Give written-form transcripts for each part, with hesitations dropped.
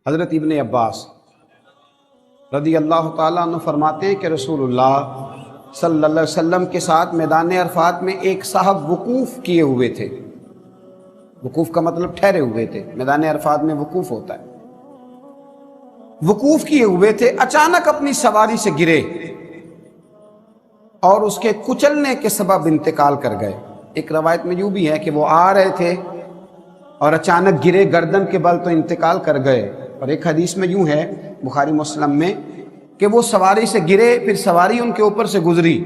حضرت ابن عباس رضی اللہ تعالیٰ عنہ فرماتے ہیں کہ رسول اللہ صلی اللہ علیہ وسلم کے ساتھ میدان عرفات میں ایک صاحب وقوف کیے ہوئے تھے۔ وقوف کا مطلب ٹھہرے ہوئے تھے، میدان عرفات میں وقوف ہوتا ہے۔ وقوف کیے ہوئے تھے، اچانک اپنی سواری سے گرے اور اس کے کچلنے کے سبب انتقال کر گئے۔ ایک روایت میں یوں بھی ہے کہ وہ آ رہے تھے اور اچانک گرے گردن کے بل تو انتقال کر گئے، اور ایک حدیث میں یوں ہے بخاری مسلم میں کہ وہ سواری سے گرے، پھر سواری ان کے اوپر سے گزری،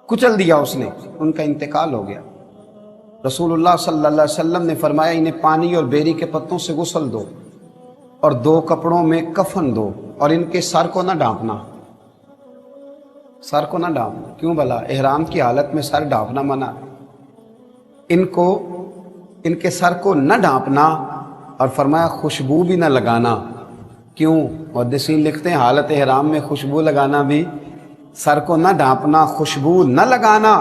کچل دیا اس نے، ان کا انتقال ہو گیا۔ رسول اللہ صلی اللہ علیہ وسلم نے فرمایا انہیں پانی اور بیری کے پتوں سے غسل دو اور 2 کپڑوں میں کفن دو، اور ان کے سر کو نہ ڈھانپنا، سر کو نہ ڈھانپنا۔ کیوں بھلا؟ احرام کی حالت میں سر ڈھانپنا منع ہے۔ ان کے سر کو نہ ڈھانپنا، اور فرمایا خوشبو بھی نہ لگانا۔ کیوں؟ محدثین لکھتے ہیں حالت احرام میں خوشبو لگانا بھی، سر کو نہ ڈھانپنا، خوشبو نہ لگانا۔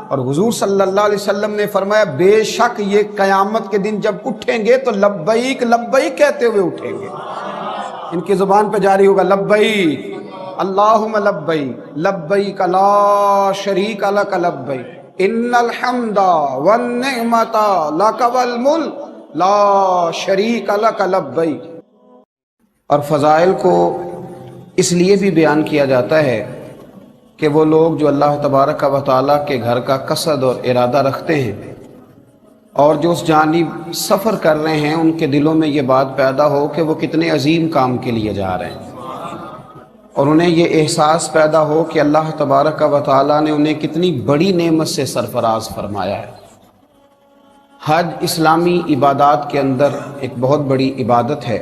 اور حضور صلی اللہ علیہ وسلم نے فرمایا بے شک یہ قیامت کے دن جب اٹھیں گے تو لبیک لبیک کہتے ہوئے اٹھیں گے۔ ان کی زبان پہ جاری ہوگا لبیک اللہم لبیک لبیک لا شریک لک لبیک ان الحمد والنعمت لک والملک لا شریک لک لبیک۔ اور فضائل کو اس لیے بھی بیان کیا جاتا ہے کہ وہ لوگ جو اللہ تبارک و تعالیٰ کے گھر کا قصد اور ارادہ رکھتے ہیں اور جو اس جانب سفر کر رہے ہیں، ان کے دلوں میں یہ بات پیدا ہو کہ وہ کتنے عظیم کام کے لیے جا رہے ہیں، اور انہیں یہ احساس پیدا ہو کہ اللہ تبارک و تعالیٰ نے انہیں کتنی بڑی نعمت سے سرفراز فرمایا ہے۔ حج اسلامی عبادات کے اندر ایک بہت بڑی عبادت ہے۔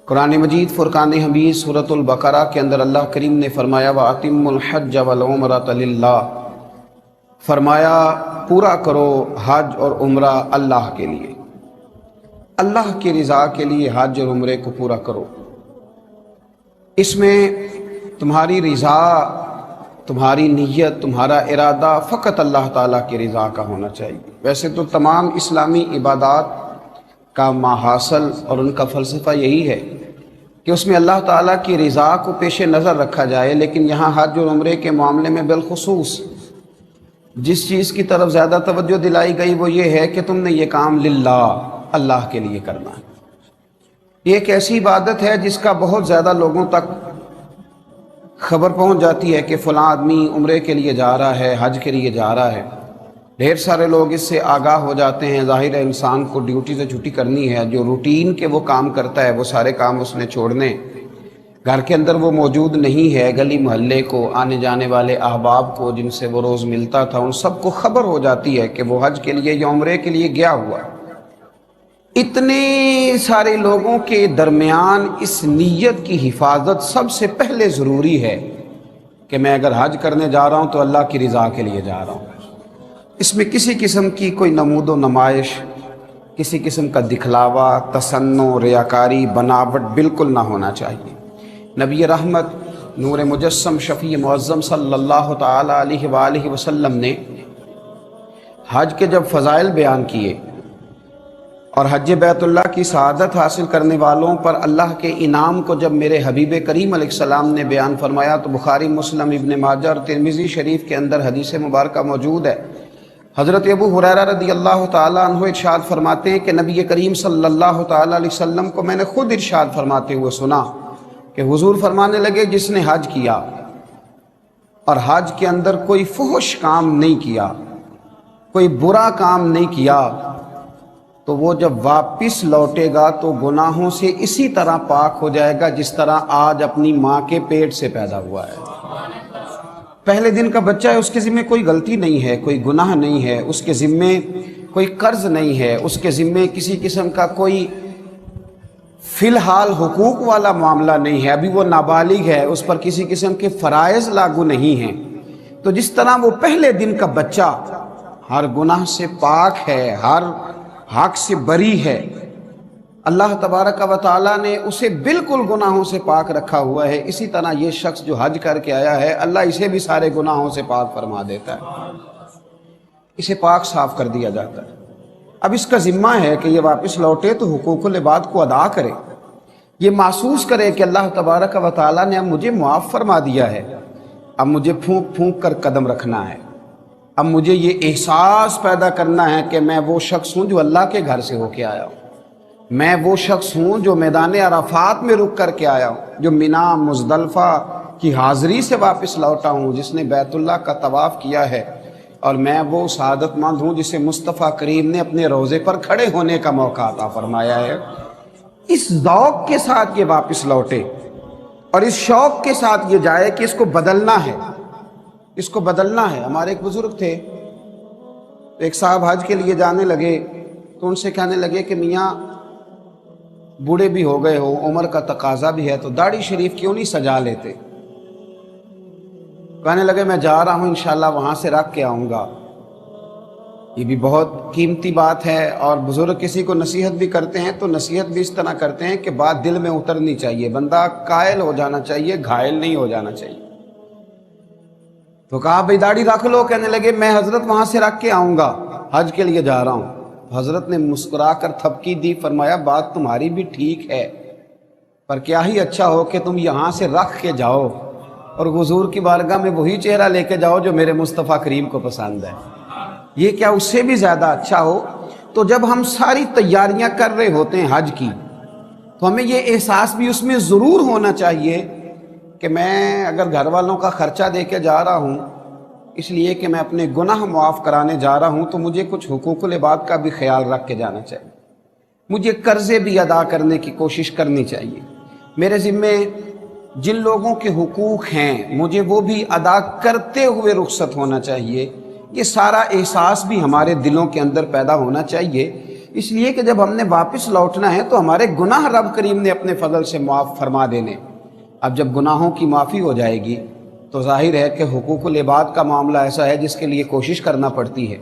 قرآن مجید فرقان حمید سورۃ البقرہ کے اندر اللہ کریم نے فرمایا وَأَتِمُّ الْحَجَّ وَالْعُمْرَةَ لِلَّهِ، فرمایا پورا کرو حج اور عمرہ اللہ کے لیے، اللہ کی رضا کے لیے حج اور عمرے کو پورا کرو۔ اس میں تمہاری رضا، تمہاری نیت، تمہارا ارادہ فقط اللہ تعالیٰ کی رضا کا ہونا چاہیے۔ ویسے تو تمام اسلامی عبادات کا ماحصل اور ان کا فلسفہ یہی ہے کہ اس میں اللہ تعالیٰ کی رضا کو پیش نظر رکھا جائے، لیکن یہاں حج اور عمرے کے معاملے میں بالخصوص جس چیز کی طرف زیادہ توجہ دلائی گئی وہ یہ ہے کہ تم نے یہ کام للہ، اللہ کے لیے کرنا ہے۔ یہ ایک ایسی عبادت ہے جس کا بہت زیادہ لوگوں تک خبر پہنچ جاتی ہے کہ فلاں آدمی عمرے کے لیے جا رہا ہے، حج کے لیے جا رہا ہے۔ ڈھیر سارے لوگ اس سے آگاہ ہو جاتے ہیں۔ ظاہر ہے انسان کو ڈیوٹی سے چھٹی کرنی ہے، جو روٹین کے وہ کام کرتا ہے وہ سارے کام اس نے چھوڑنے، گھر کے اندر وہ موجود نہیں ہے، گلی محلے کو، آنے جانے والے احباب کو جن سے وہ روز ملتا تھا، ان سب کو خبر ہو جاتی ہے کہ وہ حج کے لیے یا عمرے کے لیے گیا ہوا۔ اتنے سارے لوگوں کے درمیان اس نیت کی حفاظت سب سے پہلے ضروری ہے کہ میں اگر حج کرنے جا رہا ہوں تو اللہ کی رضا کے لیے جا رہا ہوں۔ اس میں کسی قسم کی کوئی نمود و نمائش، کسی قسم کا دکھلاوا، تصنع، ریاکاری، بناوٹ بالکل نہ ہونا چاہیے۔ نبی رحمت نور مجسم شفیع معظم صلی اللہ تعالی علیہ وآلہ وسلم نے حج کے جب فضائل بیان کیے اور حج بیت اللہ کی سعادت حاصل کرنے والوں پر اللہ کے انعام کو جب میرے حبیب کریم علیہ السلام نے بیان فرمایا تو بخاری، مسلم، ابن ماجہ اور ترمذی شریف کے اندر حدیث مبارکہ موجود ہے۔ حضرت ابو ہریرہ رضی اللہ تعالیٰ عنہ ارشاد فرماتے ہیں کہ نبی کریم صلی اللہ تعالیٰ علیہ وسلم کو میں نے خود ارشاد فرماتے ہوئے سنا کہ حضور فرمانے لگے جس نے حج کیا اور حج کے اندر کوئی فحش کام نہیں کیا، کوئی برا کام نہیں کیا، تو وہ جب واپس لوٹے گا تو گناہوں سے اسی طرح پاک ہو جائے گا جس طرح آج اپنی ماں کے پیٹ سے پیدا ہوا ہے۔ پہلے دن کا بچہ ہے، اس کے ذمے کوئی غلطی نہیں ہے، کوئی گناہ نہیں ہے، اس کے ذمے کوئی قرض نہیں ہے، اس کے ذمے کسی قسم کا کوئی فی الحال حقوق والا معاملہ نہیں ہے، ابھی وہ نابالغ ہے، اس پر کسی قسم کے فرائض لاگو نہیں ہیں۔ تو جس طرح وہ پہلے دن کا بچہ ہر گناہ سے پاک ہے، ہر حق سے بری ہے، اللہ تبارک و تعالیٰ نے اسے بالکل گناہوں سے پاک رکھا ہوا ہے، اسی طرح یہ شخص جو حج کر کے آیا ہے اللہ اسے بھی سارے گناہوں سے پاک فرما دیتا ہے، اسے پاک صاف کر دیا جاتا ہے۔ اب اس کا ذمہ ہے کہ یہ واپس لوٹے تو حقوق العباد کو ادا کرے، یہ محسوس کرے کہ اللہ تبارک و تعالیٰ نے اب مجھے معاف فرما دیا ہے، اب مجھے پھونک پھونک کر قدم رکھنا ہے، اب مجھے یہ احساس پیدا کرنا ہے کہ میں وہ شخص ہوں جو اللہ کے گھر سے ہو کے آیا ہوں، میں وہ شخص ہوں جو میدان عرفات میں رک کر کے آیا ہوں، جو مینا مزدلفہ کی حاضری سے واپس لوٹا ہوں، جس نے بیت اللہ کا طواف کیا ہے، اور میں وہ سعادت مند ہوں جسے مصطفیٰ کریم نے اپنے روضے پر کھڑے ہونے کا موقع عطا فرمایا ہے۔ اس ذوق کے ساتھ یہ واپس لوٹے اور اس شوق کے ساتھ یہ جائے کہ اس کو بدلنا ہے، اس کو بدلنا ہے۔ ہمارے ایک بزرگ تھے، ایک صاحب حج کے لیے جانے لگے تو ان سے کہنے لگے کہ میاں بوڑھے بھی ہو گئے ہو، عمر کا تقاضا بھی ہے، تو داڑھی شریف کیوں نہیں سجا لیتے؟ کہنے لگے میں جا رہا ہوں انشاءاللہ وہاں سے رکھ کے آؤں گا۔ یہ بھی بہت قیمتی بات ہے، اور بزرگ کسی کو نصیحت بھی کرتے ہیں تو نصیحت بھی اس طرح کرتے ہیں کہ بات دل میں اترنی چاہیے، بندہ قائل ہو جانا چاہیے، گھائل نہیں ہو جانا چاہیے۔ تو کہا بھئی داڑھی رکھ لو۔ کہنے لگے میں حضرت وہاں سے رکھ کے آؤں گا، حج کے لیے جا رہا ہوں۔ حضرت نے مسکرا کر تھپکی دی، فرمایا بات تمہاری بھی ٹھیک ہے، پر کیا ہی اچھا ہو کہ تم یہاں سے رکھ کے جاؤ اور حضور کی بارگاہ میں وہی چہرہ لے کے جاؤ جو میرے مصطفیٰ کریم کو پسند ہے، یہ کیا اس سے بھی زیادہ اچھا ہو؟ تو جب ہم ساری تیاریاں کر رہے ہوتے ہیں حج کی، تو ہمیں یہ احساس بھی اس میں ضرور ہونا چاہیے کہ میں اگر گھر والوں کا خرچہ دے کے جا رہا ہوں اس لیے کہ میں اپنے گناہ معاف کرانے جا رہا ہوں، تو مجھے کچھ حقوق العباد کا بھی خیال رکھ کے جانا چاہیے، مجھے قرضے بھی ادا کرنے کی کوشش کرنی چاہیے، میرے ذمے جن لوگوں کے حقوق ہیں مجھے وہ بھی ادا کرتے ہوئے رخصت ہونا چاہیے۔ یہ سارا احساس بھی ہمارے دلوں کے اندر پیدا ہونا چاہیے، اس لیے کہ جب ہم نے واپس لوٹنا ہے تو ہمارے گناہ رب کریم نے اپنے فضل سے معاف فرما دینے۔ اب جب گناہوں کی معافی ہو جائے گی تو ظاہر ہے کہ حقوق العباد کا معاملہ ایسا ہے جس کے لیے کوشش کرنا پڑتی ہے۔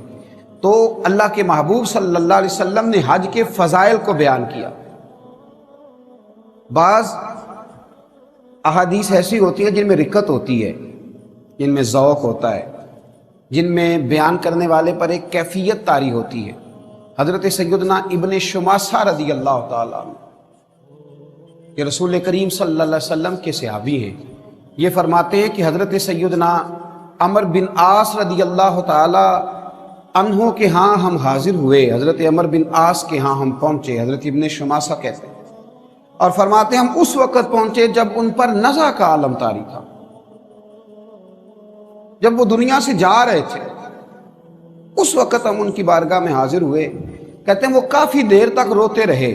تو اللہ کے محبوب صلی اللہ علیہ وسلم نے حج کے فضائل کو بیان کیا۔ بعض احادیث ایسی ہوتی ہیں جن میں رکت ہوتی ہے، جن میں ذوق ہوتا ہے، جن میں بیان کرنے والے پر ایک کیفیت طاری ہوتی ہے۔ حضرت سیدنا ابن شماسہ رضی اللہ تعالیٰ عنہ، یہ رسول کریم صلی اللہ علیہ وسلم کے صحابی ہیں، یہ فرماتے ہیں کہ حضرت سیدنا عمر بن عاص رضی اللہ تعالیٰ عنہ کے ہاں ہم حاضر ہوئے، حضرت عمر بن عاص کے ہاں ہم پہنچے، حضرت ابن شماسہ کہتے ہیں، اور فرماتے ہیں ہم اس وقت پہنچے جب ان پر نزع کا عالم طاری تھا، جب وہ دنیا سے جا رہے تھے، اس وقت ہم ان کی بارگاہ میں حاضر ہوئے۔ کہتے ہیں وہ کافی دیر تک روتے رہے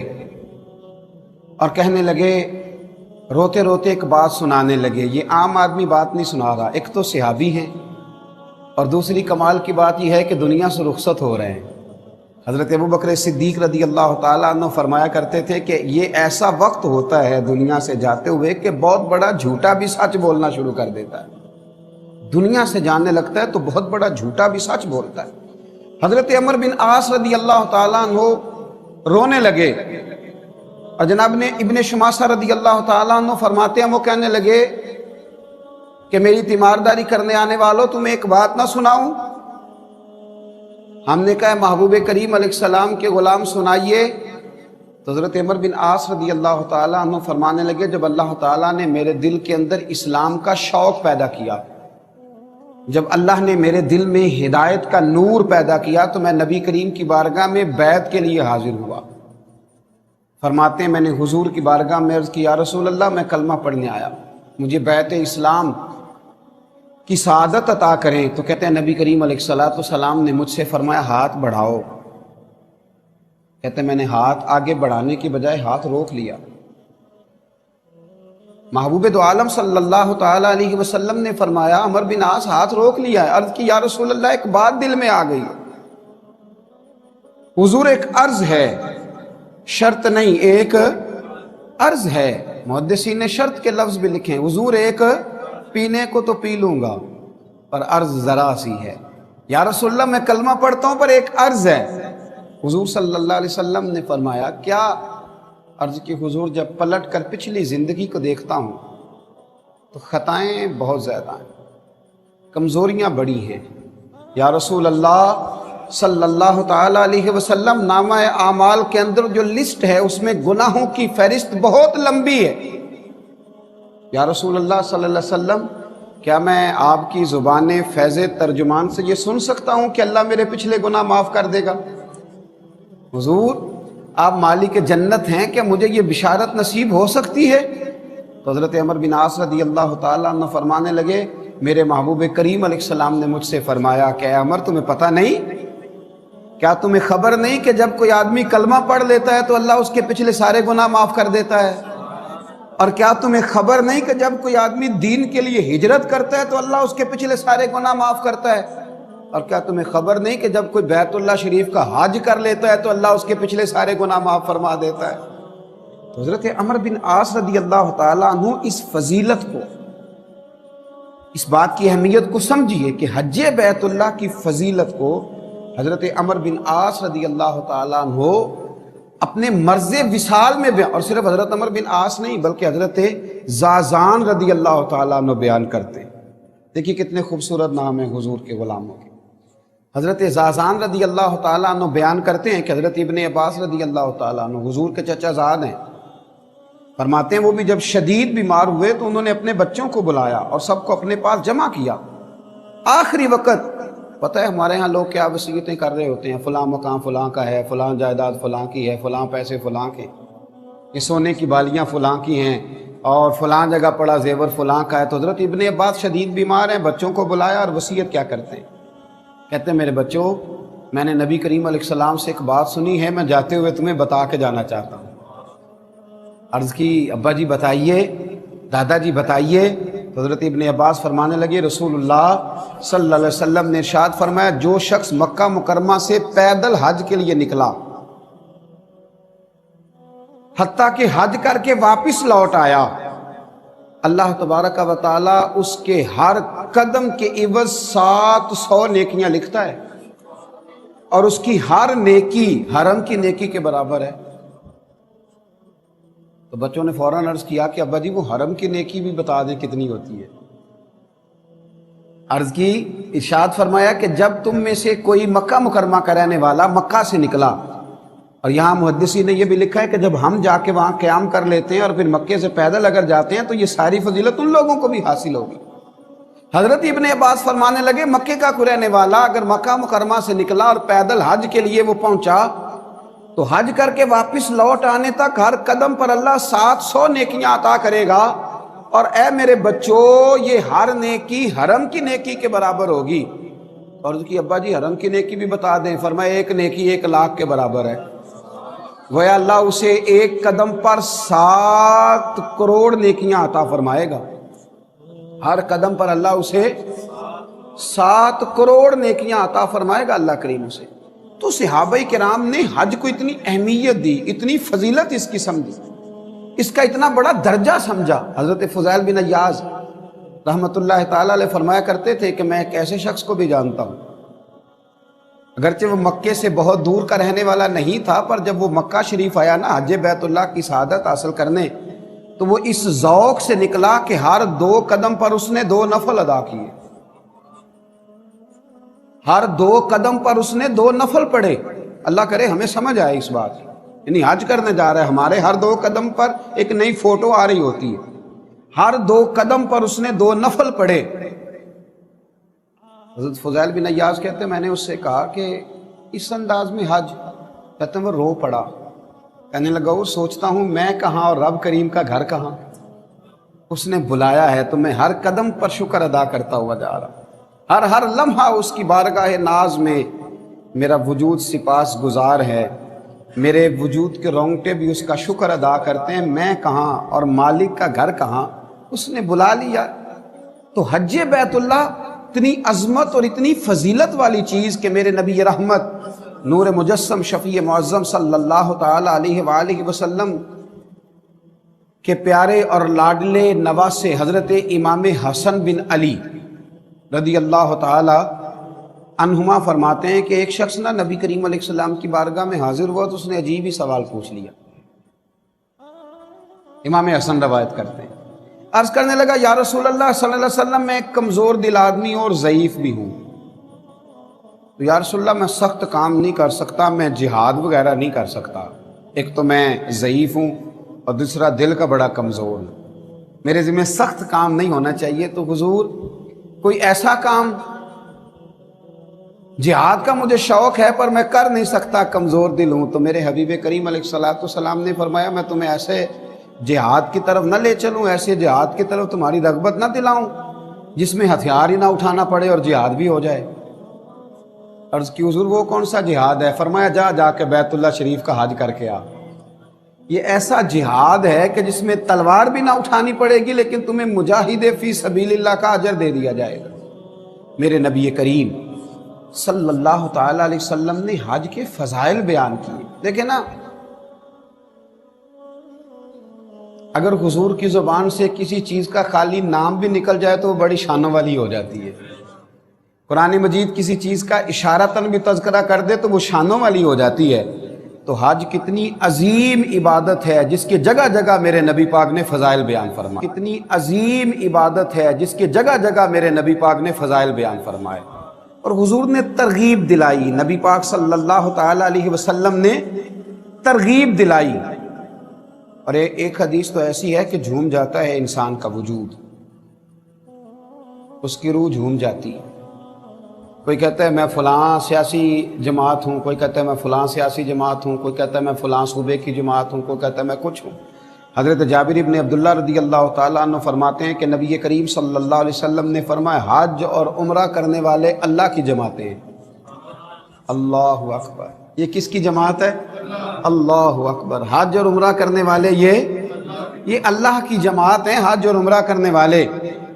اور کہنے لگے، روتے روتے ایک بات سنانے لگے، یہ عام آدمی بات نہیں سنا رہا، ایک تو صحابی ہیں اور دوسری کمال کی بات یہ ہے کہ دنیا سے رخصت ہو رہے ہیں۔ حضرت ابوبکر صدیق رضی اللہ تعالیٰ عنہ فرمایا کرتے تھے کہ یہ ایسا وقت ہوتا ہے دنیا سے جاتے ہوئے کہ بہت بڑا جھوٹا بھی سچ بولنا شروع کر دیتا ہے، دنیا سے جانے لگتا ہے تو بہت بڑا جھوٹا بھی سچ بولتا ہے۔ حضرت عمر بن عاص رضی اللہ تعالیٰ عنہ رونے لگے، اور جناب نے ابن شماسہ رضی اللہ تعالیٰ عنہ فرماتے ہیں وہ کہنے لگے کہ میری تیمارداری کرنے آنے والوں تمہیں ایک بات نہ سناؤں؟ ہم نے کہا محبوب کریم علیہ السلام کے غلام سنائیے۔ تو حضرت عمر بن عاص رضی اللہ تعالیٰ عنہ فرمانے لگے جب اللہ تعالیٰ نے میرے دل کے اندر اسلام کا شوق پیدا کیا، جب اللہ نے میرے دل میں ہدایت کا نور پیدا کیا، تو میں نبی کریم کی بارگاہ میں بیعت کے لیے حاضر ہوا۔ فرماتے ہیں میں نے حضور کی بارگاہ میں عرض کی یا رسول اللہ میں کلمہ پڑھنے آیا، مجھے بیعت اسلام کی سعادت عطا کریں۔ تو کہتے ہیں نبی کریم علیہ السلام نے مجھ سے فرمایا ہاتھ بڑھاؤ۔ کہتے ہیں میں نے ہاتھ آگے بڑھانے کی بجائے ہاتھ روک لیا۔ محبوب دو عالم صلی اللہ تعالیٰ علیہ وسلم نے فرمایا عمر بن عاص ہاتھ روک لیا ہے۔ عرض کی یا رسول اللہ ایک بات دل میں آ گئی۔ حضور ایک عرض ہے، شرط نہیں، ایک عرض ہے۔ محدثین نے شرط کے لفظ بھی لکھے ہیں، حضور ایک پینے کو تو پی لوں گا پر عرض ذرا سی ہے۔ یا رسول اللہ میں کلمہ پڑھتا ہوں پر ایک عرض ہے۔ حضور صلی اللہ علیہ وسلم نے فرمایا کیا؟ عرض کی حضور جب پلٹ کر پچھلی زندگی کو دیکھتا ہوں تو خطائیں بہت زیادہ ہیں، کمزوریاں بڑی ہیں۔ یا رسول اللہ صلی اللہ تعالی علیہ وسلم نامہ اعمال کے اندر جو لسٹ ہے اس میں گناہوں کی فہرست بہت لمبی ہے۔ یا رسول اللہ صلی اللہ علیہ وسلم، کیا میں آپ کی زبان فیض ترجمان سے یہ سن سکتا ہوں کہ اللہ میرے پچھلے گناہ معاف کر دے گا؟ حضور آپ مالک جنت ہیں، کیا مجھے یہ بشارت نصیب ہو سکتی ہے؟ تو حضرت عمر بن عاص رضی اللہ تعالیٰ عنہ فرمانے لگے، میرے محبوب کریم علیہ السلام نے مجھ سے فرمایا کہ اے عمر تمہیں پتہ نہیں، کیا تمہیں خبر نہیں کہ جب کوئی آدمی کلمہ پڑھ لیتا ہے تو اللہ اس کے پچھلے سارے گناہ معاف کر دیتا ہے؟ اور کیا تمہیں خبر نہیں کہ جب کوئی آدمی دین کے لیے ہجرت کرتا ہے تو اللہ اس کے پچھلے سارے گناہ معاف کرتا ہے؟ اور کیا تمہیں خبر نہیں کہ جب کوئی بیت اللہ شریف کا حج کر لیتا ہے تو اللہ اس کے پچھلے سارے گناہ معاف فرما دیتا ہے؟ تو حضرت عمر بن عاص رضی اللہ تعالیٰ عنہ اس فضیلت کو، اس بات کی اہمیت کو سمجھیے کہ حج بیت اللہ کی فضیلت کو حضرت عمر بن عاص رضی اللہ تعالیٰ عنہ اپنے مرض وصال میں بیان، اور صرف حضرت عمر بن عاص نہیں بلکہ حضرت زازان رضی اللہ تعالیٰ عنہ بیان کرتے ہیں۔ دیکھیے کتنے خوبصورت نام ہیں حضور کے غلاموں کے۔ حضرت زازان رضی اللہ تعالیٰ عنہ بیان کرتے ہیں کہ حضرت ابن عباس رضی اللہ تعالیٰ عنہ حضور کے چچا زاد ہیں، فرماتے ہیں وہ بھی جب شدید بیمار ہوئے تو انہوں نے اپنے بچوں کو بلایا اور سب کو اپنے پاس جمع کیا۔ آخری وقت پتہ ہے ہمارے ہاں لوگ کیا وصیتیں کر رہے ہوتے ہیں، فلاں مکان فلاں کا ہے، فلاں جائیداد فلاں کی ہے، فلاں پیسے فلاں کے، یہ سونے کی بالیاں فلاں کی ہیں، اور فلاں جگہ پڑا زیور فلاں کا ہے۔ تو حضرت ابن عباس شدید بیمار ہیں، بچوں کو بلایا اور وصیت کیا کرتے ہیں؟ کہتے ہیں میرے بچوں، میں نے نبی کریم علیہ السلام سے ایک بات سنی ہے، میں جاتے ہوئے تمہیں بتا کے جانا چاہتا ہوں۔ عرض کی ابا جی بتائیے، دادا جی بتائیے۔ تو حضرت ابن عباس فرمانے لگے رسول اللہ صلی اللہ علیہ وسلم نے ارشاد فرمایا، جو شخص مکہ مکرمہ سے پیدل حج کے لیے نکلا حتیٰ کہ حج کر کے واپس لوٹ آیا، اللہ تبارک و تعالی اس کے ہر قدم کے عوض 700 نیکیاں لکھتا ہے، اور اس کی ہر نیکی حرم کی نیکی کے برابر ہے۔ تو بچوں نے فوراً عرض کیا کہ ابا جی وہ حرم کی نیکی بھی بتا دیں کتنی ہوتی ہے۔ عرض کی، ارشاد فرمایا کہ جب تم میں سے کوئی مکہ مکرمہ کا رہنے والا مکہ سے نکلا، اور یہاں محدثی نے یہ بھی لکھا ہے کہ جب ہم جا کے وہاں قیام کر لیتے ہیں اور پھر مکے سے پیدل اگر جاتے ہیں تو یہ ساری فضیلت ان لوگوں کو بھی حاصل ہوگی۔ حضرت ابن عباس فرمانے لگے مکے کا کوئی رہنے والا اگر مکہ مکرمہ سے نکلا اور پیدل حج کے لیے وہ پہنچا تو حج کر کے واپس لوٹ آنے تک ہر قدم پر اللہ 700 نیکیاں عطا کرے گا، اور اے میرے بچوں یہ ہر نیکی حرم کی نیکی کے برابر ہوگی۔ اور اس کی ابا جی حرم کی نیکی بھی بتا دیں۔ فرمایا ایک نیکی 1 لاکھ کے برابر ہے، گویا اللہ اسے ایک قدم پر 7 کروڑ نیکیاں عطا فرمائے گا۔ ہر قدم پر اللہ اسے 7 کروڑ نیکیاں عطا فرمائے گا اللہ کریم اسے۔ تو صحابہ کرام نے حج کو اتنی اہمیت دی، اتنی فضیلت اس کی سمجھی، اس کا اتنا بڑا درجہ سمجھا۔ حضرت فضیل بن عیاض رحمۃ اللہ تعالی علیہ فرمایا کرتے تھے کہ میں ایک ایسے شخص کو بھی جانتا ہوں، اگرچہ وہ مکے سے بہت دور کا رہنے والا نہیں تھا، پر جب وہ مکہ شریف آیا نا حج بیت اللہ کی سعادت حاصل کرنے، تو وہ اس ذوق سے نکلا کہ ہر 2 قدم پر اس نے 2 نفل ادا کیے، ہر 2 قدم پر اس نے 2 نفل پڑھے۔ اللہ کرے ہمیں سمجھ آئے اس بات، یعنی حج کرنے جا رہا ہے، ہمارے ہر 2 قدم پر ایک نئی فوٹو آ رہی ہوتی ہے، ہر 2 قدم پر اس نے 2 نفل پڑھے۔ حضرت فضیل بن عیاض کہتے ہیں میں نے اس سے کہا کہ اس انداز میں حج، کہتے ہیں وہ رو پڑا، کہنے لگا وہ سوچتا ہوں میں کہاں اور رب کریم کا گھر کہاں، اس نے بلایا ہے تو میں ہر قدم پر شکر ادا کرتا ہوا جا رہا، ہر لمحہ اس کی بارگاہ ناز میں میرا وجود سپاس گزار ہے، میرے وجود کے رونگٹے بھی اس کا شکر ادا کرتے ہیں، میں کہاں اور مالک کا گھر کہاں، اس نے بلا لیا۔ تو حج بیت اللہ اتنی عظمت اور اتنی فضیلت والی چیز کہ میرے نبی رحمت نور مجسم شفیع معظم صلی اللہ تعالی علیہ وآلہ وسلم کے پیارے اور لاڈلے نواسے حضرت امام حسن بن علی رضی اللہ تعالی عنہما فرماتے ہیں کہ ایک شخص نا نبی کریم علیہ السلام کی بارگاہ میں حاضر ہوا تو اس نے عجیب ہی سوال پوچھ لیا۔ امام حسن روایت کرتے ہیں، عرض کرنے لگا یا رسول اللہ صلی اللہ علیہ وسلم میں ایک کمزور دل آدمی اور ضعیف بھی ہوں، تو یا رسول اللہ میں سخت کام نہیں کر سکتا، میں جہاد وغیرہ نہیں کر سکتا، ایک تو میں ضعیف ہوں اور دوسرا دل کا بڑا کمزور ہوں، میرے ذمہ سخت کام نہیں ہونا چاہیے، تو حضور کوئی ایسا کام، جہاد کا مجھے شوق ہے پر میں کر نہیں سکتا، کمزور دل ہوں۔ تو میرے حبیب کریم علیہ الصلوۃ والسلام نے فرمایا میں تمہیں ایسے جہاد کی طرف نہ لے چلوں، ایسے جہاد کی طرف تمہاری رغبت نہ دلاؤں جس میں ہتھیار ہی نہ اٹھانا پڑے اور جہاد بھی ہو جائے۔ عرض کی حضور وہ کون سا جہاد ہے؟ فرمایا جا کے بیت اللہ شریف کا حج کر کے آ۔ یہ ایسا جہاد ہے کہ جس میں تلوار بھی نہ اٹھانی پڑے گی لیکن تمہیں مجاہد فی سبیل اللہ کا اجر دے دیا جائے گا۔ میرے نبی کریم صلی اللہ تعالی علیہ وسلم نے حج کے فضائل بیان کیے۔ دیکھیں نا، اگر حضور کی زبان سے کسی چیز کا خالی نام بھی نکل جائے تو وہ بڑی شانوں والی ہو جاتی ہے۔ قرآن مجید کسی چیز کا اشارتاً بھی تذکرہ کر دے تو وہ شانوں والی ہو جاتی ہے۔ تو حج کتنی عظیم عبادت ہے جس کے جگہ جگہ میرے نبی پاک نے فضائل بیان فرمائے، کتنی عظیم عبادت ہے جس کے جگہ جگہ میرے نبی پاک نے فضائل بیان فرمائے، اور حضور نے ترغیب دلائی، نبی پاک صلی اللہ تعالی علیہ وسلم نے ترغیب دلائی۔ اور ایک حدیث تو ایسی ہے کہ جھوم جاتا ہے انسان کا وجود، اس کی روح جھوم جاتی ہے۔ کوئی کہتا ہے میں فلاں سیاسی جماعت ہوں، کوئی کہتا ہے میں فلاں سیاسی جماعت ہوں، کوئی کہتا ہے میں فلاں صوبے کی جماعت ہوں، کوئی کہتا ہے میں کچھ ہوں۔ حضرت جابر ابن عبداللہ رضی اللہ تعالیٰ عنہ فرماتے ہیں کہ نبی کریم صلی اللہ علیہ وسلم نے فرمایا حج اور عمرہ کرنے والے اللہ کی جماعتیں ہیں۔ اللہ اکبر، یہ کس کی جماعت ہے؟ اللہ اکبر، حج اور عمرہ کرنے والے یہ اللہ کی جماعت ہیں، حج اور عمرہ کرنے والے۔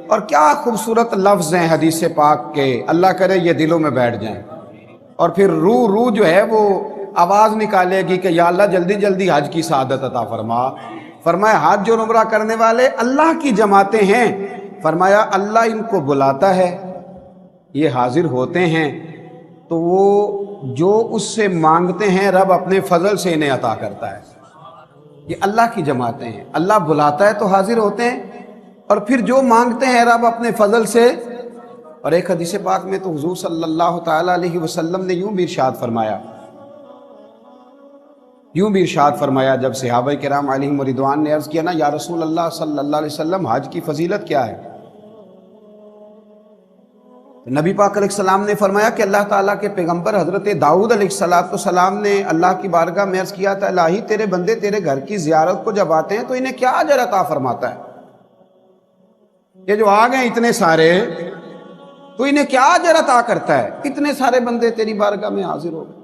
اور کیا خوبصورت لفظ ہیں حدیث پاک کے، اللہ کرے یہ دلوں میں بیٹھ جائیں۔ اور پھر روح جو ہے وہ آواز نکالے گی کہ یا اللہ جلدی جلدی حج کی سعادت عطا فرما۔ فرمایا حج اور عمرہ کرنے والے اللہ کی جماعتیں ہیں۔ فرمایا اللہ ان کو بلاتا ہے، یہ حاضر ہوتے ہیں، تو وہ جو اس سے مانگتے ہیں رب اپنے فضل سے انہیں عطا کرتا ہے۔ یہ اللہ کی جماعتیں ہیں، اللہ بلاتا ہے تو حاضر ہوتے ہیں، اور پھر جو مانگتے ہیں رب اپنے فضل سے۔ اور ایک حدیث پاک میں تو حضور صلی اللہ تعالی علیہ وسلم نے یوں بھی ارشاد فرمایا جب صحابہ کرام علیہم رضوان نے عرض کیا نا یا رسول اللہ صلی اللہ علیہ وسلم حج کی فضیلت کیا ہے؟ نبی پاک علیہ السلام نے فرمایا کہ اللہ تعالیٰ کے پیغمبر حضرت داؤد علیہ السلام نے اللہ کی بارگاہ میں عرض کیا تھا الہی تیرے بندے تیرے گھر کی زیارت کو جب آتے ہیں تو انہیں کیا اجر عطا فرماتا ہے؟ یہ جو آ گئے اتنے سارے تو انہیں کیا اجر عطا کرتا ہے؟ اتنے سارے بندے تیری بارگاہ میں حاضر ہو گئے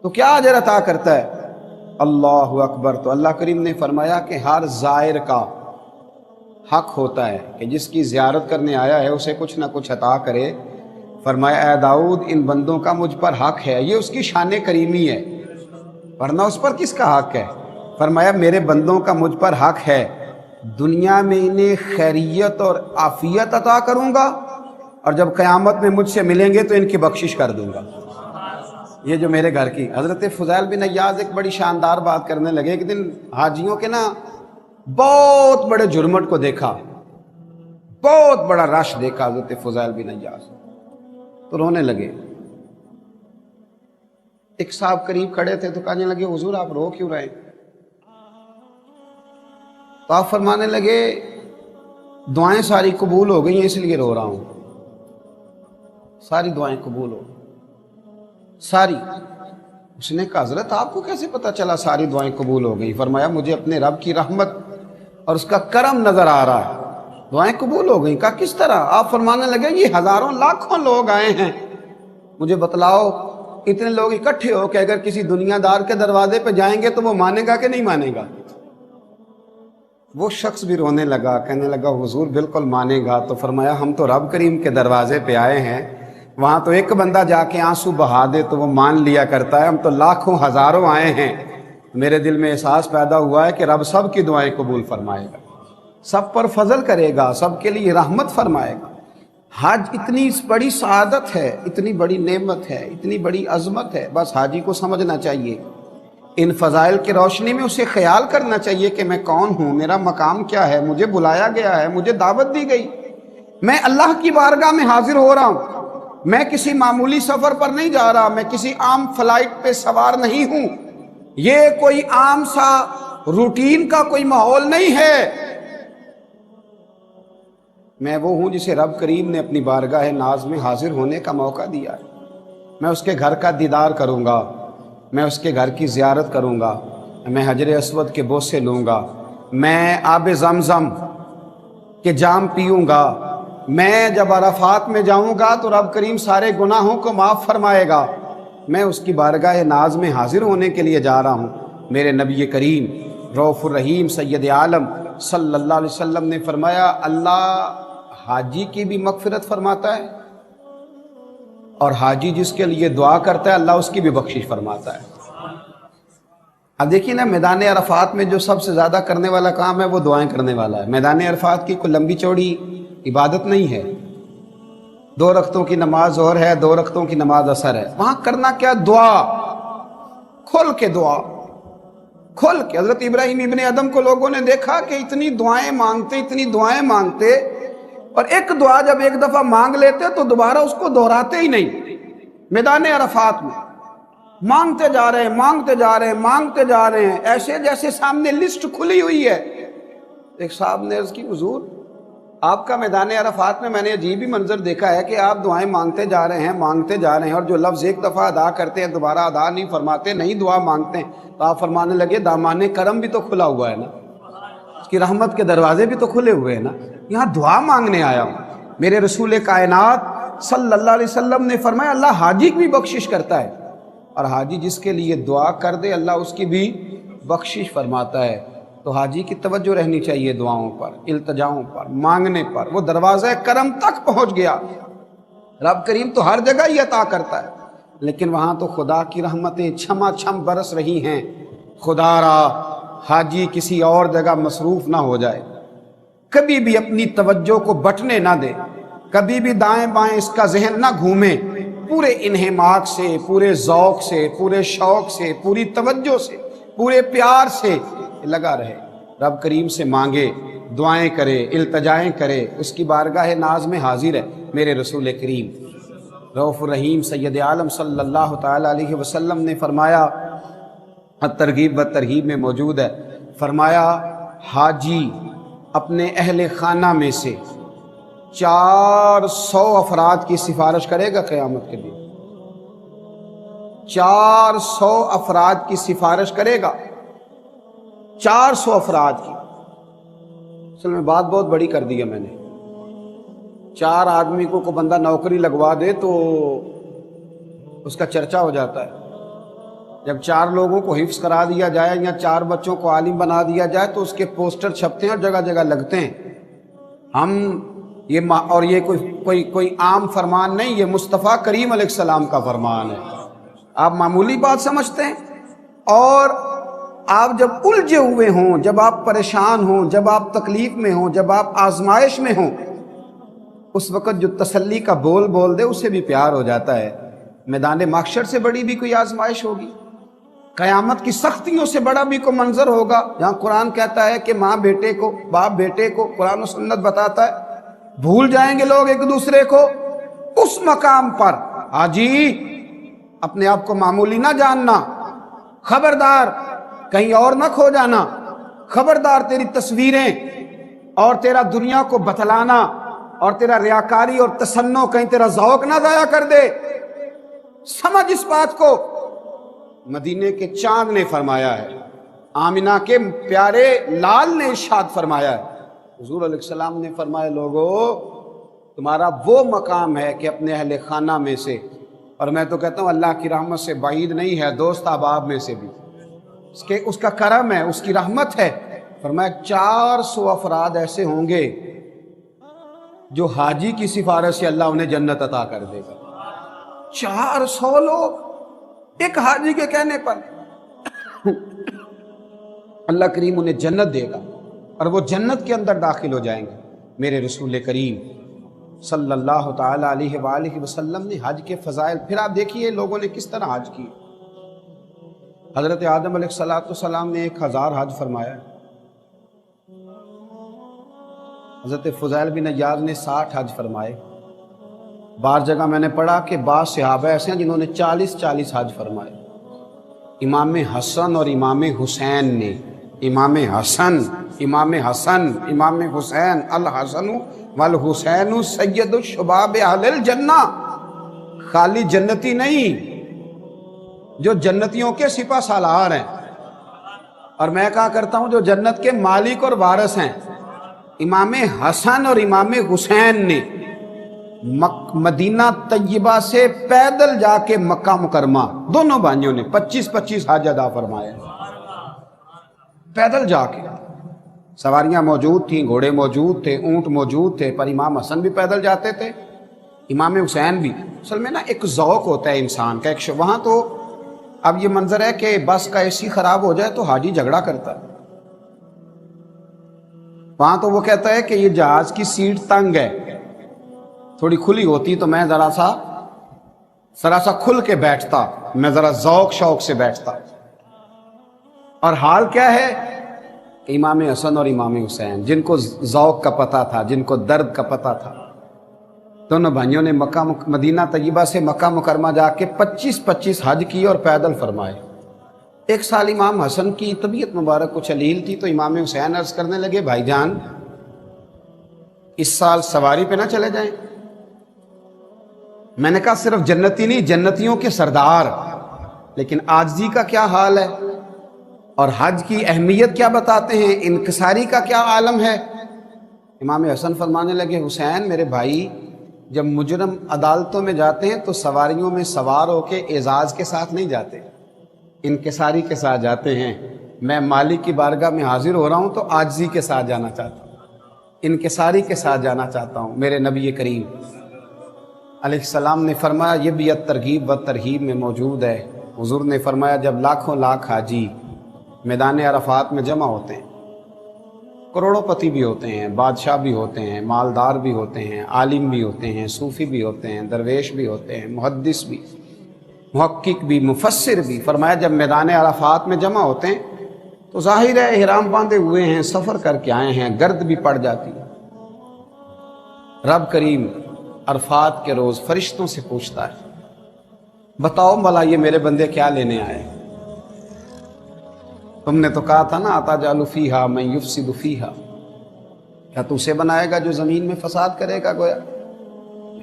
تو کیا اجر عطا کرتا ہے؟ اللہ اکبر۔ تو اللہ کریم نے فرمایا کہ ہر زائر کا حق ہوتا ہے کہ جس کی زیارت کرنے آیا ہے اسے کچھ نہ کچھ عطا کرے۔ فرمایا اے داؤد ان بندوں کا مجھ پر حق ہے، یہ اس کی شان کریمی ہے، ورنہ اس پر کس کا حق ہے؟ فرمایا میرے بندوں کا مجھ پر حق ہے، دنیا میں انہیں خیریت اور عافیت عطا کروں گا، اور جب قیامت میں مجھ سے ملیں گے تو ان کی بخشش کر دوں گا۔ یہ جو میرے گھر کی حضرت فضیل بن عیاض ایک بڑی شاندار بات کرنے لگے۔ ایک دن حاجیوں کے نا بہت بڑے جھرمٹ کو دیکھا، بہت بڑا رش دیکھا حضرت فضیل بن عیاض، تو رونے لگے۔ ایک صاحب قریب کھڑے تھے تو کہنے لگے حضور آپ رو کیوں رہے؟ تو آپ فرمانے لگے دعائیں ساری قبول ہو گئی ہیں اس لیے رو رہا ہوں، ساری دعائیں قبول ہو ساری۔ اس نے کہا حضرت آپ کو کیسے پتہ چلا ساری دعائیں قبول ہو گئی؟ فرمایا مجھے اپنے رب کی رحمت اور اس کا کرم نظر آ رہا ہے، دعائیں قبول ہو گئیں۔ کہا کس طرح؟ آپ فرمانے لگے یہ ہزاروں لاکھوں لوگ آئے ہیں، مجھے بتلاؤ اتنے لوگ اکٹھے ہو کہ اگر کسی دنیا دار کے دروازے پہ جائیں گے تو وہ مانے گا کہ نہیں مانے گا؟ وہ شخص بھی رونے لگا، کہنے لگا حضور بالکل مانے گا۔ تو فرمایا ہم تو رب کریم کے دروازے پہ آئے ہیں، وہاں تو ایک بندہ جا کے آنسو بہا دے تو وہ مان لیا کرتا ہے، ہم تو لاکھوں ہزاروں آئے ہیں۔ میرے دل میں احساس پیدا ہوا ہے کہ رب سب کی دعائیں قبول فرمائے گا، سب پر فضل کرے گا، سب کے لیے رحمت فرمائے گا۔ حج اتنی بڑی سعادت ہے، اتنی بڑی نعمت ہے، اتنی بڑی عظمت ہے، بس حاجی کو سمجھنا چاہیے، ان فضائل کی روشنی میں اسے خیال کرنا چاہیے کہ میں کون ہوں، میرا مقام کیا ہے، مجھے بلایا گیا ہے، مجھے دعوت دی گئی، میں اللہ کی بارگاہ میں حاضر ہو رہا ہوں۔ میں کسی معمولی سفر پر نہیں جا رہا، میں کسی عام فلائٹ پہ سوار نہیں ہوں، یہ کوئی عام سا روٹین کا کوئی ماحول نہیں ہے، میں وہ ہوں جسے رب کریم نے اپنی بارگاہ ناز میں حاضر ہونے کا موقع دیا ہے۔ میں اس کے گھر کا دیدار کروں گا، میں اس کے گھر کی زیارت کروں گا، میں حجر اسود کے بوسے لوں گا، میں آب زمزم کے جام پیوں گا، میں جب عرفات میں جاؤں گا تو رب کریم سارے گناہوں کو معاف فرمائے گا، میں اس کی بارگاہ ناز میں حاضر ہونے کے لیے جا رہا ہوں۔ میرے نبی کریم رؤوف الرحیم سید عالم صلی اللہ علیہ وسلم نے فرمایا اللہ حاجی کی بھی مغفرت فرماتا ہے، اور حاجی جس کے لیے دعا کرتا ہے اللہ اس کی بھی بخشش فرماتا ہے۔ اب دیکھیے نا، میدان عرفات میں جو سب سے زیادہ کرنے والا کام ہے وہ دعائیں کرنے والا ہے۔ میدان عرفات کی کوئی لمبی چوڑی عبادت نہیں ہے، 2 رکعتوں کی نماز ظہر ہے، 2 رکعتوں کی نماز عصر ہے، وہاں کرنا کیا؟ دعا، کھل کے دعا، کھل کے۔ حضرت ابراہیم ابن ادم کو لوگوں نے دیکھا کہ اتنی دعائیں مانگتے، اتنی دعائیں مانگتے، اور ایک دعا جب ایک دفعہ مانگ لیتے تو دوبارہ اس کو دہراتے ہی نہیں۔ میدان عرفات میں مانگتے جا رہے ہیں، مانگتے جا رہے ہیں، مانگتے جا رہے ہیں، ایسے جیسے سامنے لسٹ کھلی ہوئی ہے۔ ایک صاحب نے عرض کی حضور آپ کا میدان عرفات میں نے عجیب ہی منظر دیکھا ہے کہ آپ دعائیں مانگتے جا رہے ہیں، مانگتے جا رہے ہیں، اور جو لفظ ایک دفعہ ادا کرتے ہیں دوبارہ ادا نہیں فرماتے، نہیں دعا مانگتے ہیں۔ تو آپ فرمانے لگے دامان کرم بھی تو کھلا ہوا ہے نا، اس کی رحمت کے دروازے بھی تو کھلے ہوئے ہیں نا، یہاں دعا مانگنے آیا ہوں۔ میرے رسول کائنات صلی اللہ علیہ وسلم نے فرمایا اللہ حاجی کی بھی بخشش کرتا ہے، اور حاجی جس کے لیے دعا کر دے اللہ اس کی بھی بخشش فرماتا ہے۔ تو حاجی کی توجہ رہنی چاہیے دعاؤں پر، التجاؤں پر، مانگنے پر۔ وہ دروازہ کرم تک پہنچ گیا، رب کریم تو ہر جگہ ہی عطا کرتا ہے، لیکن وہاں تو خدا کی رحمتیں چھما چھم برس رہی ہیں۔ خدا را حاجی کسی اور جگہ مصروف نہ ہو جائے، کبھی بھی اپنی توجہ کو بٹنے نہ دے، کبھی بھی دائیں بائیں اس کا ذہن نہ گھومے، پورے انہماک سے، پورے ذوق سے، پورے شوق سے، پوری توجہ سے، پورے پیار سے لگا رہے، رب کریم سے مانگے، دعائیں کرے، التجائیں کرے، اس کی بارگاہ ناز میں حاضر ہے۔ میرے رسول کریم رؤوف الرحیم سید عالم صلی اللہ تعالی علیہ وسلم نے فرمایا، ترغیب و ترہیب میں موجود ہے، فرمایا حاجی اپنے اہل خانہ میں سے 400 افراد کی سفارش کرے گا قیامت کے دن، 400 افراد کی سفارش کرے گا، 400 افراد کی۔ اصل میں بات بہت بڑی کر دی ہے میں نے، 4 آدمی کو بندہ نوکری لگوا دے تو اس کا چرچا ہو جاتا ہے، جب 4 لوگوں کو حفظ کرا دیا جائے یا 4 بچوں کو عالم بنا دیا جائے تو اس کے پوسٹر چھپتے ہیں اور جگہ جگہ لگتے ہیں۔ اور یہ کوئی عام فرمان نہیں، یہ مصطفیٰ کریم علیہ السلام کا فرمان ہے، آپ معمولی بات سمجھتے ہیں۔ اور آپ جب الجھے ہوئے ہوں، جب آپ پریشان ہوں، جب آپ تکلیف میں ہوں، جب آپ آزمائش میں ہوں، اس وقت جو تسلی کا بول بول دے اسے بھی پیار ہو جاتا ہے۔ میدان محشر سے بڑی بھی کوئی آزمائش ہوگی، قیامت کی سختیوں سے بڑا بھی کوئی منظر ہوگا جہاں قرآن کہتا ہے کہ ماں بیٹے کو، باپ بیٹے کو، قرآن و سنت بتاتا ہے بھول جائیں گے لوگ ایک دوسرے کو۔ اس مقام پر حاجی اپنے آپ کو معمولی نہ جاننا، خبردار کہیں اور نہ کھو جانا، خبردار تیری تصویریں اور تیرا دنیا کو بتلانا اور تیرا ریاکاری اور تصنع کہیں تیرا ذوق نہ ضائع کر دے۔ سمجھ اس بات کو، مدینے کے چاند نے فرمایا ہے، آمنہ کے پیارے لال نے ارشاد فرمایا ہے، حضور علیہ السلام نے فرمایا لوگو تمہارا وہ مقام ہے کہ اپنے اہل خانہ میں سے، اور میں تو کہتا ہوں اللہ کی رحمت سے بعید نہیں ہے، دوست احباب میں سے بھی اس کا کرم ہے، اس کی رحمت ہے۔ فرمایا 400 افراد ایسے ہوں گے جو حاجی کی سفارش سے اللہ انہیں جنت عطا کر دے گا۔ 400 لوگ ایک حاجی کے کہنے پر اللہ کریم انہیں جنت دے گا اور وہ جنت کے اندر داخل ہو جائیں گے۔ میرے رسول کریم صلی اللہ تعالی علیہ وآلہ وسلم نے حج کے فضائل، پھر آپ دیکھیے لوگوں نے کس طرح حج کی۔ حضرت آدم علیہ السلام نے 1000 حج فرمایا، حضرت فضیل بن عیاض نے 60 حج فرمائے، بعض جگہ میں نے پڑھا کہ بعض صحابہ ایسے ہیں جنہوں نے 40 حج فرمائے۔ امام حسن اور امام حسین نے، امام حسن امام حسین، الحسن والحسین سید الشباب اہل الجنہ، خالی جنتی نہیں، جو جنتیوں کے سپہ سالار ہیں، اور میں کہا کرتا ہوں جو جنت کے مالک اور وارث ہیں۔ امام حسن اور امام حسین نے مدینہ طیبہ سے پیدل جا کے مکہ مکرمہ، دونوں بھائیوں نے 25 حج ادا فرمائے، پیدل جا کے۔ سواریاں موجود تھیں، گھوڑے موجود تھے، اونٹ موجود تھے، پر امام حسن بھی پیدل جاتے تھے، امام حسین بھی۔ اصل میں نا ایک ذوق ہوتا ہے انسان کا، وہاں تو اب یہ منظر ہے کہ بس کا اے سی خراب ہو جائے تو حاجی جھگڑا کرتا ہے، وہاں تو وہ کہتا ہے کہ یہ جہاز کی سیٹ تنگ ہے، تھوڑی کھلی ہوتی تو میں ذرا سا کھل کے بیٹھتا، میں ذرا ذوق شوق سے بیٹھتا۔ اور حال کیا ہے کہ امام حسن اور امام حسین، جن کو ذوق کا پتہ تھا، جن کو درد کا پتہ تھا، دونوں بھائیوں نے مدینہ طیبہ سے مکہ مکرمہ جا کے 25 حج کی اور پیدل فرمائے۔ ایک سال امام حسن کی طبیعت مبارک کچھ علیل تھی تو امام حسین عرض کرنے لگے، بھائی جان اس سال سواری پہ نہ چلے جائیں؟ میں نے کہا صرف جنتی نہیں، جنتیوں کے سردار، لیکن عاجزی کا کیا حال ہے اور حج کی اہمیت کیا بتاتے ہیں، انکساری کا کیا عالم ہے۔ امام حسن فرمانے لگے، حسین میرے بھائی، جب مجرم عدالتوں میں جاتے ہیں تو سواریوں میں سوار ہو کے اعزاز کے ساتھ نہیں جاتے، انکساری کے ساتھ جاتے ہیں۔ میں مالک کی بارگاہ میں حاضر ہو رہا ہوں تو عاجزی کے ساتھ جانا چاہتا ہوں، انکساری کے ساتھ جانا چاہتا ہوں۔ میرے نبی کریم علیہ السلام نے فرمایا، یہ بھی ترغیب و ترہیب میں موجود ہے، حضور نے فرمایا جب لاکھوں لاکھ حاجی میدان عرفات میں جمع ہوتے ہیں، کروڑوں پتی بھی ہوتے ہیں، بادشاہ بھی ہوتے ہیں، مالدار بھی ہوتے ہیں، عالم بھی ہوتے ہیں، صوفی بھی ہوتے ہیں، درویش بھی ہوتے ہیں، محدث بھی، محقق بھی، مفسر بھی، فرمایا جب میدان عرفات میں جمع ہوتے ہیں تو ظاہر ہے احرام باندھے ہوئے ہیں، سفر کر کے آئے ہیں، گرد بھی پڑ جاتی ہے۔ رب کریم عرفات کے روز فرشتوں سے پوچھتا ہے، بتاؤ بھلا یہ میرے بندے کیا لینے آئے؟ تم نے تو کہا تھا نا، اتجعل فیہا من یفسد فیہا، کیا تو اسے بنائے گا جو زمین میں فساد کرے گا؟ گویا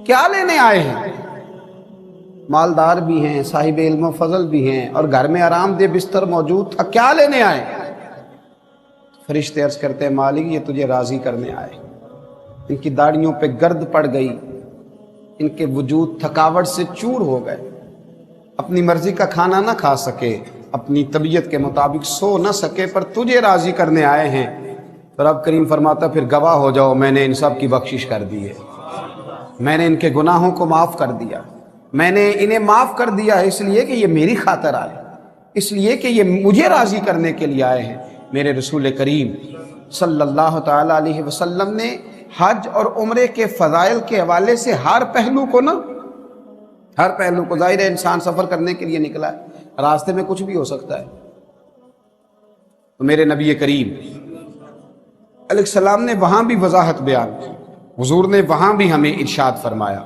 کیا لینے آئے ہیں؟ مالدار بھی ہیں، صاحب علم و فضل بھی ہیں، اور گھر میں آرام دہ بستر موجود تھا، کیا لینے آئے؟ فرشتے عرض کرتے ہیں، مالک یہ تجھے راضی کرنے آئے۔ ان کی داڑھیوں پہ گرد پڑ گئی، ان کے وجود تھکاوٹ سے چور ہو گئے، اپنی مرضی کا کھانا نہ کھا سکے، اپنی طبیعت کے مطابق سو نہ سکے، پر تجھے راضی کرنے آئے ہیں۔ تو رب کریم فرماتا پھر گواہ ہو جاؤ، میں نے ان سب کی بخشش کر دی ہے، میں نے ان کے گناہوں کو معاف کر دیا، میں نے انہیں معاف کر دیا ہے، اس لیے کہ یہ میری خاطر آئے، اس لیے کہ یہ مجھے راضی کرنے کے لیے آئے ہیں۔ میرے رسول کریم صلی اللہ تعالی علیہ وسلم نے حج اور عمرے کے فضائل کے حوالے سے ہر پہلو کو ظاہر ہے انسان سفر کرنے کے لیے نکلا ہے، راستے میں کچھ بھی ہو سکتا ہے، تو میرے نبی کریم علیہ السلام نے وہاں بھی وضاحت بیان کی، حضور نے وہاں بھی ہمیں ارشاد فرمایا۔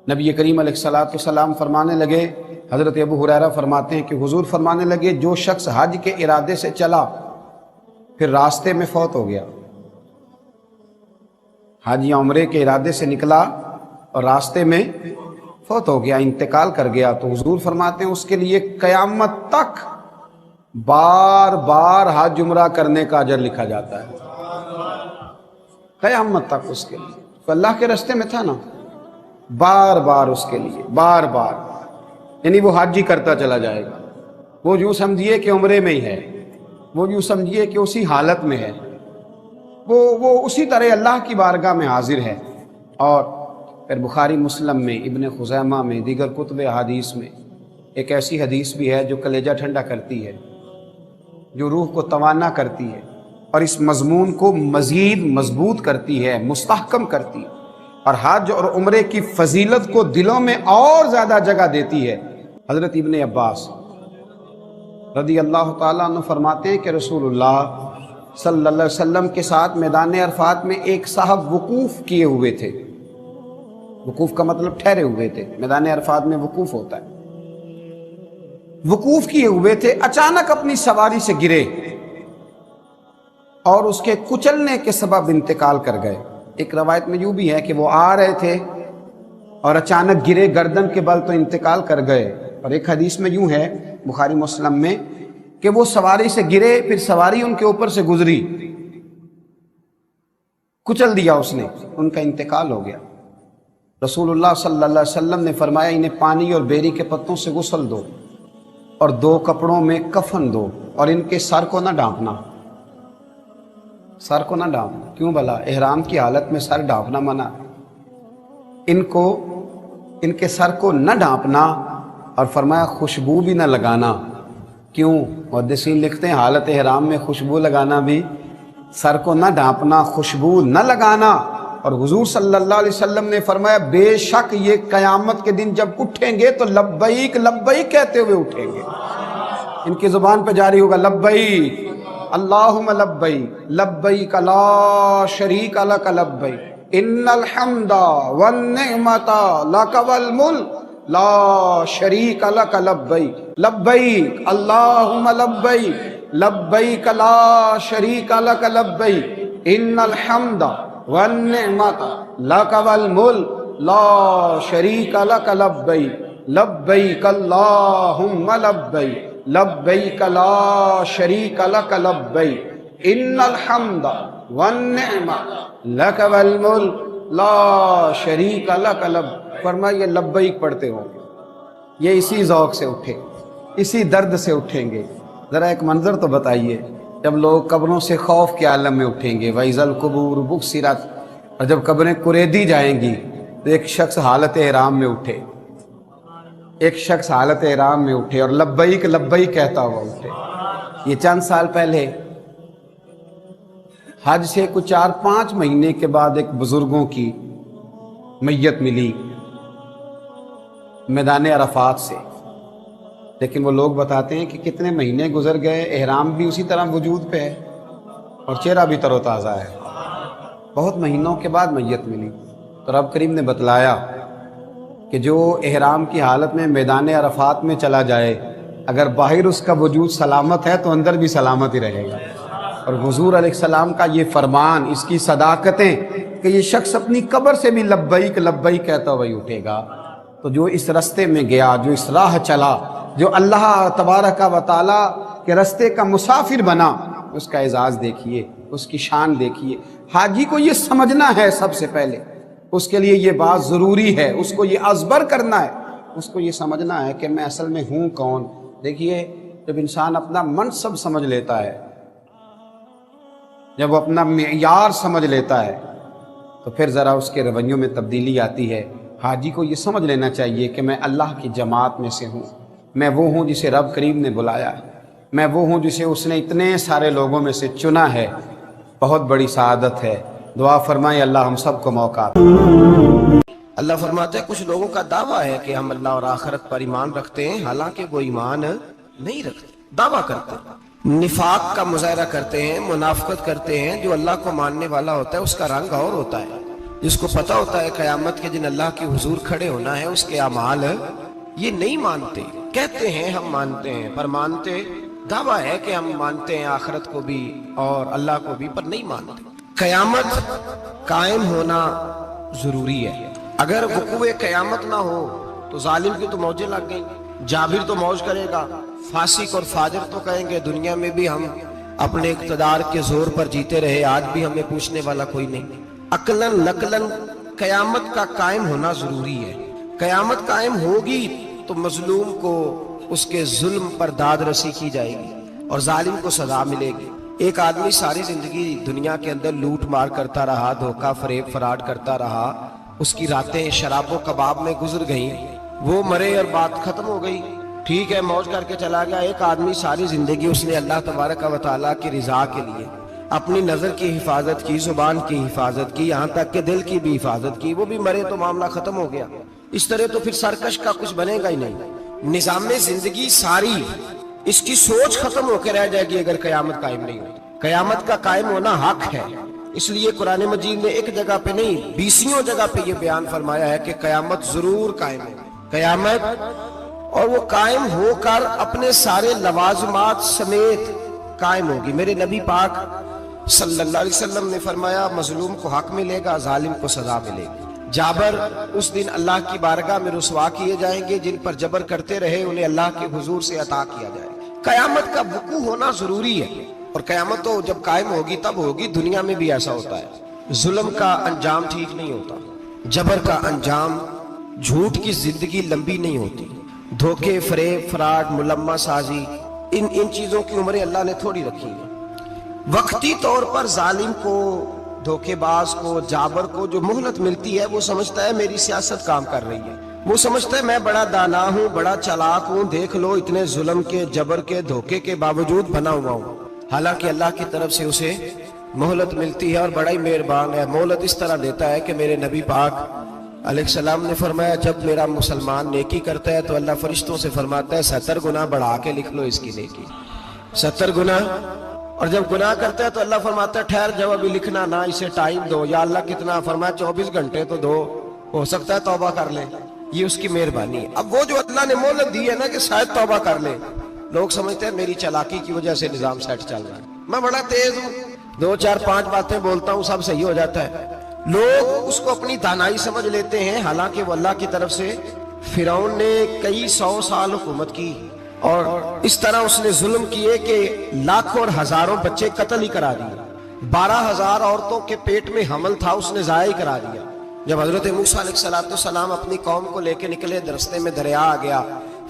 نبی کریم علیہ السلام فرمانے لگے، حضرت ابو ہریرہ فرماتے ہیں کہ حضور فرمانے لگے، جو شخص حج کے ارادے سے چلا پھر راستے میں فوت ہو گیا، حج یا عمرے کے ارادے سے نکلا اور راستے میں فوت ہو گیا، انتقال کر گیا، تو حضور فرماتے ہیں اس کے لیے قیامت تک بار بار حج عمرہ کرنے کا اجر لکھا جاتا ہے، قیامت تک اس کے لیے۔ تو اللہ کے راستے میں تھا نا، بار بار اس کے لیے، بار بار، یعنی وہ حج ہی کرتا چلا جائے گا، وہ یوں سمجھیے کہ عمرے میں ہی ہے، وہ یوں سمجھیے کہ اسی حالت میں ہے، وہ اسی طرح اللہ کی بارگاہ میں حاضر ہے۔ اور پھر بخاری مسلم میں، ابن خزیمہ میں، دیگر کتب احادیث میں ایک ایسی حدیث بھی ہے جو کلیجہ ٹھنڈا کرتی ہے، جو روح کو توانا کرتی ہے، اور اس مضمون کو مزید مضبوط کرتی ہے، مستحکم کرتی ہے، اور حج اور عمرے کی فضیلت کو دلوں میں اور زیادہ جگہ دیتی ہے۔ حضرت ابن عباس رضی اللہ تعالیٰ عنہ فرماتے ہیں کہ رسول اللہ صلی اللہ علیہ وسلم کے ساتھ میدان عرفات میں ایک صاحب وقوف کیے ہوئے تھے، وقوف کا مطلب ٹھہرے ہوئے تھے، میدان عرفات میں وقوف ہوتا ہے، وقوف کیے ہوئے تھے، اچانک اپنی سواری سے گرے اور اس کے کچلنے کے سبب انتقال کر گئے۔ ایک روایت میں یوں بھی ہے کہ وہ آ رہے تھے اور اچانک گرے گردن کے بل تو انتقال کر گئے، اور ایک حدیث میں یوں ہے بخاری مسلم میں کہ وہ سواری سے گرے، پھر سواری ان کے اوپر سے گزری، کچل دیا اس نے، ان کا انتقال ہو گیا۔ رسول اللہ صلی اللہ علیہ وسلم نے فرمایا انہیں پانی اور بیری کے پتوں سے غسل دو اور 2 کپڑوں میں کفن دو، اور ان کے سر کو نہ ڈھانپنا، سر کو نہ ڈھانپنا۔ کیوں بھلا؟ احرام کی حالت میں سر ڈھانپنا منع، ان کے سر کو نہ ڈھانپنا، اور فرمایا خوشبو بھی نہ لگانا۔ کیوں؟ محدثین لکھتے ہیں حالت احرام میں خوشبو لگانا بھی، سر کو نہ ڈھانپنا، خوشبو نہ لگانا۔ اور حضور صلی اللہ علیہ وسلم نے فرمایا بے شک یہ قیامت کے دن جب اٹھیں گے تو لبیک لبیک کہتے ہوئے اٹھیں گے، ان کی زبان پہ جاری ہوگا لبیک اللہم لبیک لبیک لا شریک لک لبیک ان الحمد والنعمت لک والملک لا شریک لک لبیک لبیک اللہم لبیک لبیک لا شریک لک لبیک ان الحمد والنعمت لک والملک لا شریک لک لبیک لبیک اللہم لبیک لبیک لا شریک لک لبیک ان الحمد والنعمت لک والملک لا شریک لک لبیک۔ فرمایا یہ لبیک پڑھتے ہوں گے، یہ اسی ذوق سے اٹھے، اسی درد سے اٹھیں گے۔ ذرا ایک منظر تو بتائیے، جب لوگ قبروں سے خوف کے عالم میں اٹھیں گے، وَإِذَا الْقُبُورُ بُعْثِرَتْ، اور جب قبریں کریدی جائیں گی تو ایک شخص حالت احرام میں اٹھے، ایک شخص حالت احرام میں اٹھے اور لبیک لبیک کہتا ہوا اٹھے۔ یہ چند سال پہلے حج سے کچھ 4-5 مہینے کے بعد ایک بزرگوں کی میت ملی میدان عرفات سے، لیکن وہ لوگ بتاتے ہیں کہ کتنے مہینے گزر گئے، احرام بھی اسی طرح وجود پہ ہے اور چہرہ بھی تر و تازہ ہے، بہت مہینوں کے بعد میت ملی۔ تو رب کریم نے بتلایا کہ جو احرام کی حالت میں میدان عرفات میں چلا جائے، اگر باہر اس کا وجود سلامت ہے تو اندر بھی سلامت ہی رہے گا۔ اور حضور علیہ السلام کا یہ فرمان، اس کی صداقتیں کہ یہ شخص اپنی قبر سے بھی لبیک لبیک کہتا ہوا ہی اٹھے گا۔ تو جو اس رستے میں گیا، جو اس راہ چلا، جو اللہ تبارک و تعالیٰ کے رستے کا مسافر بنا، اس کا اعزاز دیکھیے، اس کی شان دیکھیے۔ حاجی کو یہ سمجھنا ہے سب سے پہلے، اس کے لیے یہ بات ضروری ہے، اس کو یہ ازبر کرنا ہے، اس کو یہ سمجھنا ہے کہ میں اصل میں ہوں کون۔ دیکھیے جب انسان اپنا منصب سمجھ لیتا ہے، جب وہ اپنا معیار سمجھ لیتا ہے، تو پھر ذرا اس کے رویوں میں تبدیلی آتی ہے۔ حاجی کو یہ سمجھ لینا چاہیے کہ میں اللہ کی جماعت میں سے ہوں، میں وہ ہوں جسے رب کریم نے بلایا ہے، میں وہ ہوں جسے اس نے اتنے سارے لوگوں میں سے چنا ہے۔ بہت بڑی سعادت ہے۔ دعا فرمائے اللہ ہم سب کو موقع دے۔ اللہ فرماتے ہیں کچھ لوگوں کا دعویٰ ہے کہ ہم اللہ اور آخرت پر ایمان رکھتے ہیں، حالانکہ وہ ایمان نہیں رکھتے، دعویٰ کرتے ہیں، نفاق کا مظاہرہ کرتے ہیں، منافقت کرتے ہیں۔ جو اللہ کو ماننے والا ہوتا ہے اس کا رنگ اور ہوتا ہے، جس کو پتہ ہوتا ہے قیامت کے دن اللہ کے حضور کھڑے ہونا ہے، اس کے اعمال یہ نہیں مانتے، کہتے ہیں ہم مانتے ہیں، پر مانتے، دعویٰ ہے کہ ہم مانتے ہیں آخرت کو بھی اور اللہ کو بھی، پر نہیں مانتے۔ قیامت قائم ہونا ضروری ہے۔ اگر وقوع قیامت نہ ہو تو ظالم کی تو موجیں لگ گئیں، جابر تو موج کرے گا، فاسق اور فاجر تو کہیں گے دنیا میں بھی ہم اپنے اقتدار کے زور پر جیتے رہے، آج بھی ہمیں پوچھنے والا کوئی نہیں۔ عقلاً نقلاً قیامت کا قائم ہونا ضروری ہے۔ قیامت قائم ہوگی تو مظلوم کو اس کے ظلم پر داد رسی کی جائے گی اور ظالم کو سزا ملے گی۔ ایک آدمی ساری زندگی دنیا کے اندر لوٹ مار کرتا رہا، دھوکہ فریب فراڈ کرتا رہا، اس کی راتیں شراب و کباب میں گزر گئیں، وہ مرے اور بات ختم ہو گئی، ٹھیک ہے موج کر کے چلا گیا۔ ایک آدمی ساری زندگی اس نے اللہ تبارک و تعالیٰ کی رضا کے لیے اپنی نظر کی حفاظت کی، زبان کی حفاظت کی، یہاں تک کہ دل کی بھی حفاظت کی، وہ بھی مرے تو معاملہ ختم ہو گیا۔ اس طرح تو پھر سرکش کا کچھ بنے گا ہی نہیں۔ نظام زندگی ساری اس کی سوچ ختم ہو کے رہ جائے گی اگر قیامت قائم نہیں ہوتی۔ قیامت کا قائم ہونا حق ہے، اس لیے قرآن مجید نے ایک جگہ پہ نہیں 20 جگہ پہ یہ بیان فرمایا ہے کہ قیامت ضرور قائم ہے، قیامت، اور وہ قائم ہو کر اپنے سارے لوازمات سمیت قائم ہوگی۔ میرے نبی پاک صلی اللہ علیہ وسلم نے فرمایا مظلوم کو حق ملے گا، ظالم کو سزا ملے گی۔ جابر اس دن اللہ کی بارگاہ میں رسوا کیے جائیں گے، جن پر جبر کرتے رہے انہیں اللہ کے حضور سے عطا کیا جائے گا۔ قیامت کا وقوع ہونا ضروری ہے، اور قیامت تو جب قائم ہوگی تب ہوگی۔ دنیا میں بھی ایسا ہوتا ہے، ظلم کا انجام ٹھیک نہیں ہوتا، جبر کا انجام، جھوٹ کی زندگی لمبی نہیں ہوتی، دھوکے، فریب، فراڈ، ملمہ سازی، ان چیزوں کی عمریں اللہ نے تھوڑی رکھی ہے۔ وقتی طور پر ظالم کو، دھوکے باز کو، جابر کو جو مہلت ملتی ہے وہ سمجھتا ہے میری سیاست کام کر رہی ہے، وہ سمجھتا ہے میں بڑا دانا ہوں، بڑا چالاک ہوں، دیکھ لو اتنے ظلم کے، جبر کے، دھوکے کے باوجود بنا ہوا ہوں۔ حالانکہ اللہ کی طرف سے اسے مہلت ملتی ہے، اور بڑا ہی مہربان ہے، مہلت اس طرح دیتا ہے کہ میرے نبی پاک علیہ السلام نے فرمایا جب میرا مسلمان نیکی کرتا ہے تو اللہ فرشتوں سے فرماتا ہے 70 گنا بڑھا کے لکھ لو اس کی نیکی، 70 گنا۔ اور جب گناہ کرتا ہے تو اللہ فرماتا ہے ٹھہر جب ابھی لکھنا نہ، اسے ٹائم دو۔ یا اللہ کتنا؟ فرمایا 24 گھنٹے تو دو، ہو سکتا ہے توبہ کر لے، یہ اس کی مہربانی ہے۔ اب وہ جو اللہ نے مہلت دی ہے نا کہ شاید توبہ کر لے، لوگ سمجھتے ہیں میری چالاکی کی وجہ سے نظام سیٹ چل رہا ہے، میں بڑا تیز ہوں، 2 4 5 باتیں بولتا ہوں سب صحیح ہو جاتا ہے۔ لوگ اس کو اپنی دانائی سمجھ لیتے ہیں، حالانکہ وہ اللہ کی طرف سے۔ فرعون نے کئی 100 سال حکومت کی، اور اس طرح اس نے ظلم کیے کہ لاکھوں اور ہزاروں بچے قتل ہی کرا دیے، 12,000 عورتوں کے پیٹ میں حمل تھا اس نے ضائع کرا دیا۔ جب حضرت موسیٰ علیہ السلام اپنی قوم کو لے کے نکلے، راستے میں دریا آ گیا،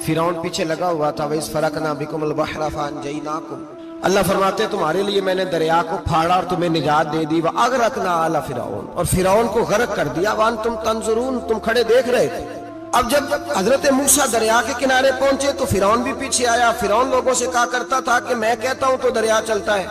فرعون پیچھے لگا ہوا تھا، وَإِذْ فَرَقْنَا بِكُمُ الْبَحْرَ فَأَنْجَيْنَاكُمْ، اللہ فرماتے ہیں تمہارے لیے میں نے دریا کو پھاڑا اور تمہیں نجات دے دی، وَأَغْرَقْنَا آلَ فِرْعَوْنَ، اور فرعون کو غرق کر دیا، وَأَنْتُمْ تَنْظُرُونَ، تم کھڑے دیکھ رہے تھے۔ اب جب حضرت موسیٰ دریا کے کنارے پہنچے تو فرعون بھی پیچھے آیا۔ فرعون لوگوں سے کہا کرتا تھا کہ میں کہتا ہوں تو دریا چلتا ہے،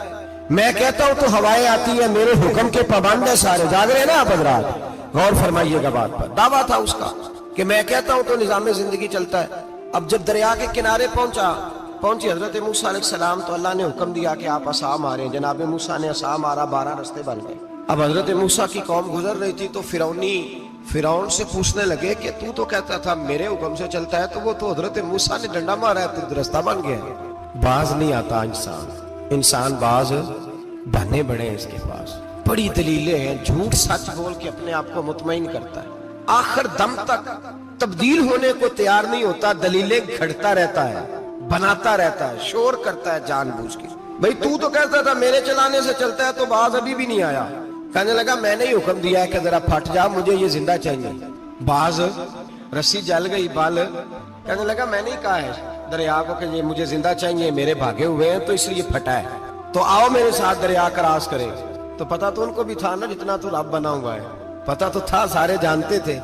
میں کہتا ہوں تو ہوائیں آتی ہیں، میرے حکم کے پابند ہے سارے۔ جاگ رہے ہیں نا آپ حضرات؟ غور فرمائیے گا بات پر۔ دعویٰ تھا اس کا کہ میں کہتا ہوں تو نظام زندگی چلتا ہے۔ اب جب دریا کے کنارے پہنچی حضرت موسیٰ علیہ السلام تو اللہ نے حکم دیا کہ آپ عصا ماریں۔ جناب موسیٰ نے عصا مارا، 12 رستے بن گئے۔ اب حضرت موسیٰ کی قوم گزر رہی تھی تو فرعون سے پوچھنے لگے کہ تو کہتا تھا میرے حکم سے چلتا ہے، تو وہ تو حضرت موسیٰ نے ڈنڈا مارا ہے تو رستہ بن گیا ہے۔ باز نہیں آتا انسان باز بہانے بڑے ہیں اس کے پاس، بڑی دلیلیں ہیں، جھوٹ سچ بول کے اپنے آپ کو مطمئن کرتا ہے، آخر دم تک تبدیل ہونے کو تیار نہیں ہوتا، دلیلیں گھڑتا رہتا ہے، بناتا رہتا ہے، شور کرتا ہے جان بوجھ کے۔ بھئی تو کہتا تھا میرے چلانے سے چلتا ہے، تو باز ابھی بھی نہیں آیا۔ کہنے لگا میں نے ہی حکم دیا ہے کہ ذرا پھٹ جا، مجھے یہ زندہ چاہیے۔ باز رسی جل گئی، بال کہنے لگا میں نے ہی کہا ہے دریا کو کہ یہ مجھے زندہ چاہیے، میرے بھاگے ہوئے ہیں تو اس لیے پھٹا ہے، تو آؤ میرے ساتھ دریا کراس کرے۔ تو پتا تو ان کو بھی تھا نا جتنا تو رب بنا ہوا ہے، پتا تو تھا، سارے جانتے تھے۔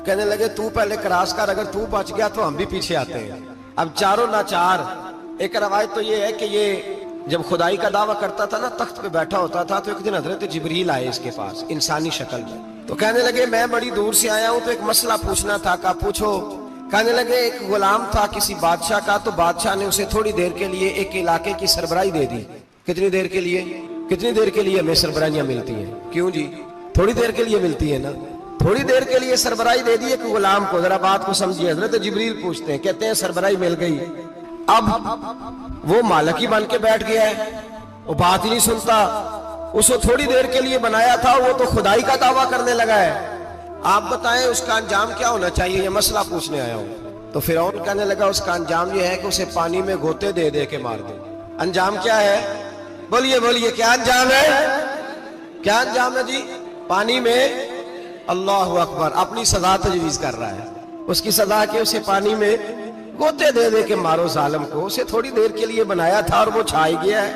کہنے لگے تو پہلے کراس کر، اگر تو بچ گیا تو ہم بھی پیچھے آتے ہیں۔ اب چاروں ناچار۔ ایک روایت تو یہ ہے کہ یہ جب خدائی کا دعویٰ کرتا تھا نا، تخت پہ بیٹھا ہوتا تھا، تو ایک دن حضرت جبریل آئے اس کے پاس انسانی شکل میں، تو کہنے لگے میں بڑی دور سے آیا ہوں تو ایک مسئلہ پوچھنا تھا۔ کہا پوچھو۔ کہنے لگے ایک غلام تھا کسی بادشاہ کا، تو بادشاہ نے اسے تھوڑی دیر کے لیے ایک علاقے کی سربراہی دے دی۔ کتنی دیر کے لیے ہمیں سربراہیاں ملتی ہیں؟ کیوں جی؟ تھوڑی دیر کے لیے ملتی ہے نا، تھوڑی دیر کے لیے سربراہی دے دی ایک غلام کو۔ ذرا بات کو سمجھیے، حضرت جبریل پوچھتے ہیں، کہتے ہیں سربراہی مل گئی، اب وہ مالک ہی بن کے بیٹھ گیا ہے، وہ بات ہی نہیں سنتا، اس کو تھوڑی دیر کے لیے بنایا تھا، وہ تو خدائی کا دعویٰ کرنے لگا ہے، آپ بتائیں اس کا انجام کیا ہونا چاہیے؟ یہ مسئلہ پوچھنے آیا ہوں۔ تو فرعون کہنے لگا اس کا انجام یہ ہے کہ اسے پانی میں گوتے دے دے کے مار دے۔ انجام کیا ہے؟ بولیے کیا انجام ہے؟ کیا انجام ہے جی؟ پانی میں، اللہ اکبر، اپنی سزا تجویز کر رہا ہے۔ اس کی سزا کہ اسے پانی میں گوتے دے دے کے مارو ظالم کو۔ اسے تھوڑی دیر کے لیے بنایا تھا اور وہ چھائی گیا ہے،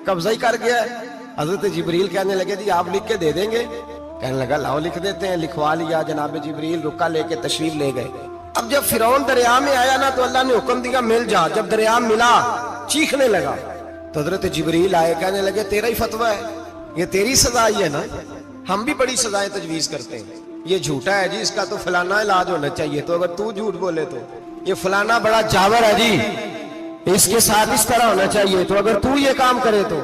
قبضہ ہی کر گیا ہے۔ حضرت جبریل کہنے لگے جی آپ لکھ کے دے دیں گے؟ کہنے لگا لاؤ لکھ دیتے ہیں۔ لکھوا لیا، جناب جبریل رکا لے کے تشریف لے گئے۔ اب جب فرعون دریا میں آیا نا تو اللہ نے حکم دیا مل جا۔ جب دریا ملا چیخنے لگا تو حضرت جبریل آئے، کہنے لگے تیرا ہی فتویٰ ہے، یہ تیری سزا ہی ہے نا، ہم بھی بڑی سزائیں تجویز کرتے ہیں، یہ جھوٹا ہے جی، اس کا تو فلانا علاج ہونا چاہیے، تو اگر تو جھوٹ بولے تو یہ فلانا بڑا جاور ہے جی، اس کے ساتھ اس طرح ہونا چاہیے، تو اگر تو یہ کام کرے تو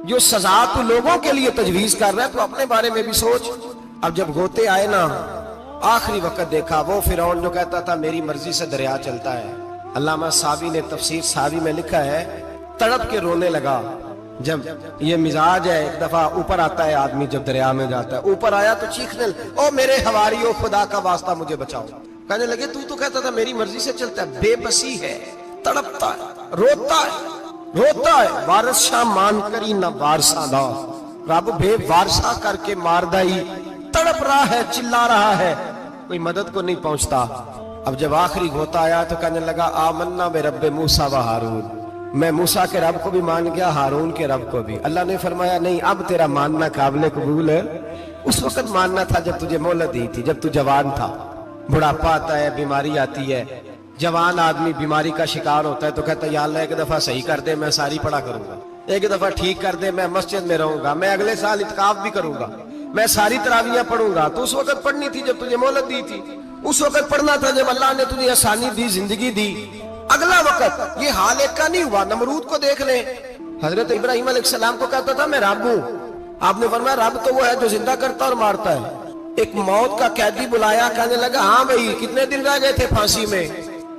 جو سزا تو لوگوں کے لیے تجویز کر رہا ہے تو اپنے بارے میں بھی سوچ. اب جب غوطے آئے نا آخری وقت دیکھا وہ فرعون جو کہتا تھا میری مرضی سے دریا چلتا ہے. علامہ صابی نے تفسیر صابی میں لکھا ہے تڑپ کے رونے لگا. جب یہ مزاج ہے ایک دفعہ اوپر آتا ہے آدمی جب دریا میں جاتا ہے اوپر آیا تو چیخنے او میرے حواریو خدا کا واسطہ مجھے بچاؤ. کہنے لگے تو کہتا تھا میری مرضی سے چلتا ہے. بے بسی ہے تڑپتا ہے روتا ہے وارث شاہ مان کری نہ وارثہ دا رب بے وارثہ کر کے مار دائی. تڑپ رہا ہے چلا رہا ہے کوئی مدد کو نہیں پہنچتا. اب جب آخری غوطہ آیا تو کہنے لگا آمنا برب موسیٰ و ہارون. میں موسیٰ کے رب کو بھی مان گیا ہارون کے رب کو بھی. اللہ نے فرمایا نہیں اب تیرا ماننا قابل قبول ہے. اس وقت ماننا تھا جب تجھے مہلت دی تھی جب تو جوان تھا. بڑھاپا آتا ہے بیماری آتی ہے جوان آدمی بیماری کا شکار ہوتا ہے تو کہتا ہے یا اللہ ایک دفعہ صحیح کر دے میں ساری پڑھا کروں گا. ایک دفعہ ٹھیک کر دے میں مسجد میں رہوں گا. میں اگلے سال اعتکاف بھی کروں گا. میں ساری تراویحیں پڑھوں گا. تو اس وقت پڑھنی تھی جب تجھے مہلت دی تھی. اس وقت پڑھنا تھا جب اللہ نے تجھے آسانی دی زندگی دی. اگلا وقت یہ حال ایک کا نہیں ہوا. نمرود کو دیکھ لیں حضرت ابراہیم علیہ السلام کو کہتا تھا میں رب ہوں. آپ نے فرمایا رب تو وہ ہے جو زندہ کرتا اور مارتا ہے. ایک موت کا قیدی بلایا کہنے لگا ہاں بھائی کتنے دن رہ گئے تھے پھانسی میں.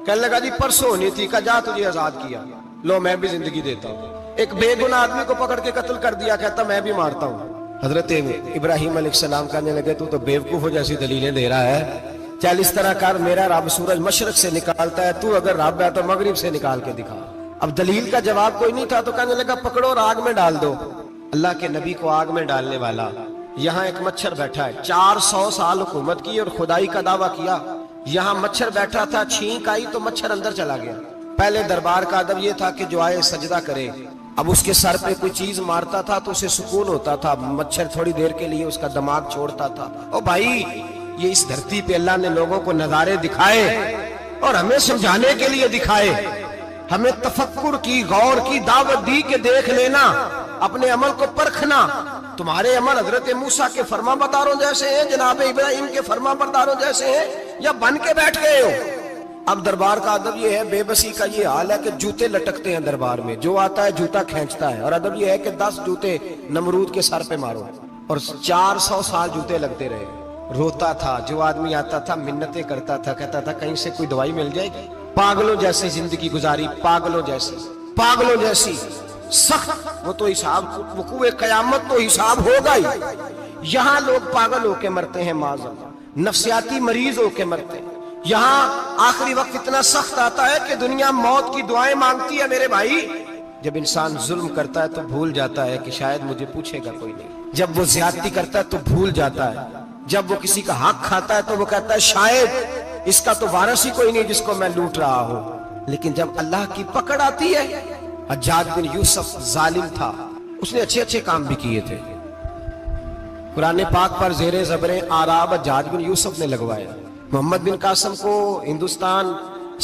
کہنے لگا جی پرسوں ہونی تھی. کہا جا تجھے آزاد کیا لو میں بھی زندگی دیتا ہوں. ایک بے گناہ آدمی کو پکڑ کے قتل کر دیا کہتا میں بھی مارتا ہوں. حضرت ابراہیم علیہ السلام کہنے لگے تو بیوقوفوں جیسی دلیلیں دے رہا ہے. چل اس طرح کر میرا رب سورج مشرق سے نکالتا ہے تو اگر رب ہے تو مغرب سے نکال کے دکھا. اب دلیل کا جواب کوئی نہیں تھا تو کہنے لگا پکڑو اور آگ میں ڈال دو. اللہ کے نبی کو آگ میں ڈالنے والا. یہاں ایک مچھر بیٹھا ہے 400 سال حکومت کی اور خدائی کا دعویٰ کیا. یہاں مچھر بیٹھا تھا چھینک آئی تو مچھر اندر چلا گیا. پہلے دربار کا ادب یہ تھا کہ جو آئے سجدہ کرے. اب اس کے سر پہ کوئی چیز مارتا تھا تو اسے سکون ہوتا تھا. مچھر تھوڑی دیر کے لیے اس کا دماغ چھوڑتا تھا. او بھائی یہ اس دھرتی پہ اللہ نے لوگوں کو نظارے دکھائے اور ہمیں سمجھانے کے لیے دکھائے. ہمیں تفکر کی غور کی دعوت دی کہ دیکھ لینا اپنے عمل کو پرکھنا. تمہارے عمل حضرت موسیٰ کے فرما برداروں جیسے ہیں جناب ابراہیم کے فرما برداروں جیسے ہیں یا بن کے بیٹھ گئے ہو. اب دربار کا ادب یہ ہے بے بسی کا یہ حال ہے کہ جوتے لٹکتے ہیں دربار میں. جو آتا ہے جوتا کھینچتا ہے. اور ادب یہ ہے کہ 10 جوتے نمرود کے سر پہ مارو. اور 400 سال جوتے لگتے رہے. روتا تھا جو آدمی آتا تھا منتیں کرتا تھا کہتا تھا کہیں سے کوئی دوائی مل جائے گی. پاگلوں جیسی زندگی گزاری پاگلوں جیسی سخت. وہ تو حساب وقوع قیامت تو حساب ہوگا ہی. یہاں لوگ پاگل ہو کے مرتے ہیں معذاللہ نفسیاتی مریض ہو کے مرتے ہیں. یہاں آخری وقت اتنا سخت آتا ہے کہ دنیا موت کی دعائیں مانگتی ہے. میرے بھائی جب انسان ظلم کرتا ہے تو بھول جاتا ہے کہ شاید مجھے پوچھے گا کوئی نہیں. جب وہ زیادتی کرتا ہے تو بھول جاتا ہے. جب وہ کسی کا حق کھاتا ہے تو وہ کہتا ہے شاید اس کا تو وارث ہی کوئی نہیں جس کو میں لوٹ رہا ہوں. لیکن جب اللہ کی پکڑ آتی ہے. حجاج بن یوسف ظالم تھا. اس نے اچھے کام بھی کیے تھے. قرآن پاک پر زیر زبریں آراب حجاج بن یوسف نے لگوایا. محمد بن قاسم کو ہندوستان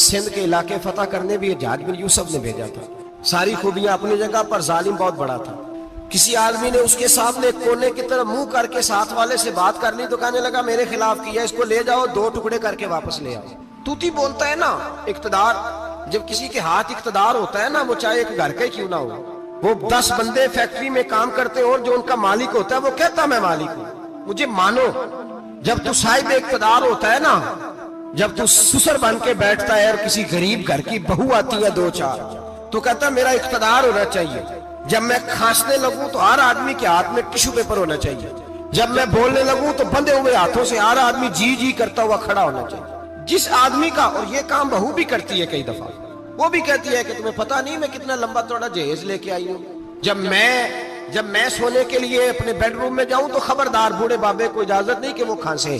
سندھ کے علاقے فتح کرنے بھی حجاج بن یوسف نے بھیجا تھا. ساری خوبیاں اپنی جگہ پر ظالم بہت بڑا تھا. کسی آدمی نے اس کے سامنے کونے کی طرف منہ کر کے ساتھ والے سے بات کر لی تو کہنے لگا میرے خلاف کیا اس کو لے جاؤ 2 ٹکڑے کر کے واپس لے آؤ. توتی بولتا ہے نا اقتدار. جب کسی کے ہاتھ اقتدار ہوتا ہے نا وہ چاہے ایک گھر کا ہی کیوں نہ ہو. وہ 10 بندے فیکٹری میں کام کرتے اور جو ان کا مالک ہوتا ہے وہ کہتا میں مالک ہوں مجھے مانو. جب تو صاحب اقتدار ہوتا ہے نا جب تو سسر بن کے بیٹھتا ہے اور کسی غریب گھر کی بہو آتی ہے 2-4 تو کہتا میرا اقتدار ہونا چاہیے. جب میں کھانسنے لگوں تو ہر آدمی کے ہاتھ میں ٹشو پیپر ہونا چاہیے. جب میں بولنے لگوں تو بندے ہوئے ہاتھوں سے ہر آدمی جی کرتا ہوا کھڑا ہونا چاہیے. جس آدمی کا اور یہ کام بہو بھی کرتی ہے کئی دفعہ وہ بھی کہتی ہے کہ تمہیں پتا نہیں میں کتنا لمبا چوڑا جہیز لے کے آئی ہوں. جب میں سونے کے لیے اپنے بیڈ روم میں جاؤں تو خبردار بوڑھے بابے کو اجازت نہیں کہ وہ کھانسے.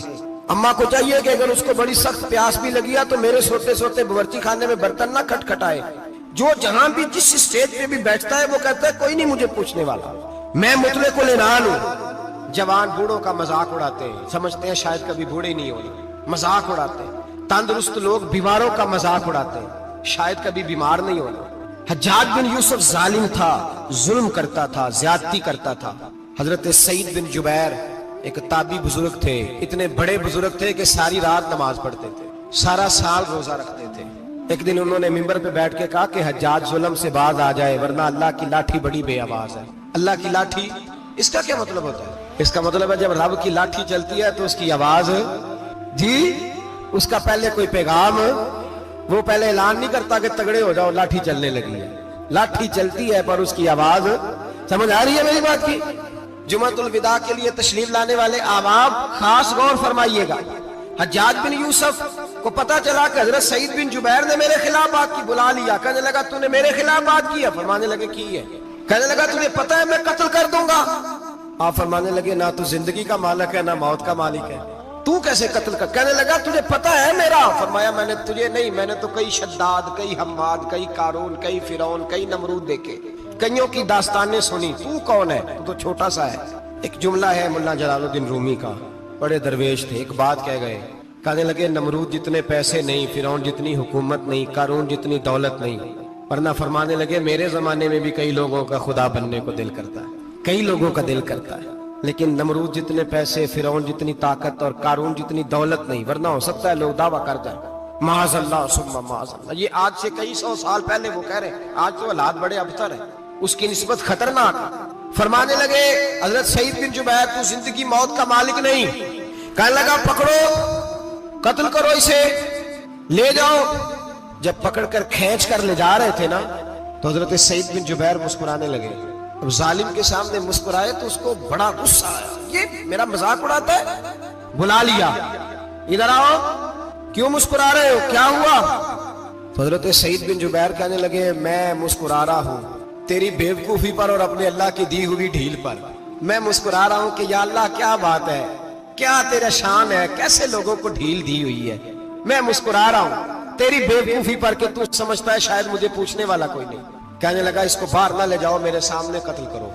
اماں کو چاہیے کہ اگر اس کو بڑی سخت پیاس بھی لگی ہے تو میرے سوتے باورچی خانے میں برتن نہ کھٹکھٹائے. جو جہاں بھی جس اسٹیج پہ بھی بیٹھتا ہے وہ کہتا ہے کوئی نہیں مجھے پوچھنے والا میں مطلق العنان ہوں. جوان بوڑھوں کا مذاق اڑاتے ہیں سمجھتے ہیں شاید کبھی بوڑھے نہیں ہونے. مذاق اڑاتے ہیں. تندرست لوگ بیماروں کا مذاق اڑاتے ہیں شاید کبھی بیمار نہیں ہونا. حجاج بن یوسف ظالم تھا ظلم کرتا تھا زیادتی کرتا تھا. حضرت سعید بن جبیر ایک تابعی بزرگ تھے. اتنے بڑے بزرگ تھے کہ ساری رات نماز پڑھتے تھے سارا سال روزہ رکھتے تھے. ایک دن انہوں نے منبر پہ بیٹھ کے کہا کہ حجاج ظلم سے باز آ جائے ورنہ اللہ کی لاٹھی بڑی بے آواز ہے. اللہ کی لاٹھی، اس کا کیا مطلب ہوتا ہے؟ اس کا مطلب ہے جب رب کی لاٹھی چلتی ہے تو اس کی آواز جی، اس کا پہلے کوئی پیغام، وہ پہلے اعلان نہیں کرتا کہ تگڑے ہو جاؤ لاٹھی چلنے لگی ہے، لاٹھی چلتی ہے پر اس کی آواز، سمجھ آ رہی ہے میری بات کی؟ جمعۃ الوداع کے لیے تشریف لانے والے عوام خاص غور فرمائیے گا۔ حجاج بن یوسف کو پتا چلا کہ حضرت سعید بن جبیر نے میرے خلاف بات کی، بلا لیا، کہنے لگا تو نے میرے خلاف بات کی ہے؟ فرمانے لگے کی ہے۔ کہنے لگا تجھے پتا ہے میں قتل کر دوں گا؟ آپ فرمانے لگے نہ تو زندگی کا مالک ہے نہ موت کا مالک ہے، تو کیسے قتل کر؟ کہنے لگا تجھے پتا ہے میرا؟ فرمایا میں نے تجھے نہیں، میں نے تو کئی شداد، کئی حماد، کئی قارون، کئی فرعون، کئی نمرود دیکھے، کئیوں کی داستانیں سنی، تو کون ہے؟ تو چھوٹا سا ہے۔ ایک جملہ ہے مولا جلال الدین رومی کا، بڑے درویش تھے، ایک بات کہہ گئے، کہنے لگے نمرود جتنے پیسے نہیں، فرعون جتنی حکومت نہیں، قارون جتنی دولت نہیں، ورنہ فرمانے لگے میرے زمانے میں بھی کئی لوگوں کا خدا بننے کو دل کرتا ہے، کئی لوگوں کا دل کرتا ہے، لیکن نمرود جتنے پیسے، فرعون جتنی طاقت اور قارون جتنی دولت نہیں، ورنہ ہو سکتا ہے لوگ دعویٰ کر جائیں معاذ اللہ ثم معاذ اللہ۔ یہ آج سے کئی سو سال پہلے وہ کہہ رہے ہیں، آج تو حالات بڑے ابتر ہیں، اس کی نسبت خطرناک۔ فرمانے لگے حضرت سعید بن جبیر تو زندگی موت کا مالک نہیں، کہنے لگا پکڑو، قتل کرو اسے، لے جاؤ۔ جب پکڑ کر کھینچ کر لے جا رہے تھے نا تو حضرت سعید بن جبیر مسکرانے لگے۔ اب ظالم کے سامنے مسکرائے تو اس کو بڑا غصہ آیا، یہ میرا مذاق اڑاتا ہے؟ بلا لیا، ادھر آؤ، کیوں مسکرا رہے ہو، کیا ہوا؟ تو حضرت سعید بن جبیر کہنے لگے میں مسکرا رہا ہوں تیری بیوقوفی پر اور اپنے اللہ کی دی ہوئی ڈھیل پر، میں مسکرا رہا ہوں کہ یا اللہ کیا بات ہے، کیا تیرا شان ہے، کیسے لوگوں کو ڈھیل دی ہوئی ہے، میں مسکرا رہا ہوں تیری بیوقوفی پر کہ تو سمجھتا ہے شاید مجھے پوچھنے والا کوئی نہیں۔ کہنے لگا اس کو باہر نہ لے جاؤ، میرے سامنے قتل کرو۔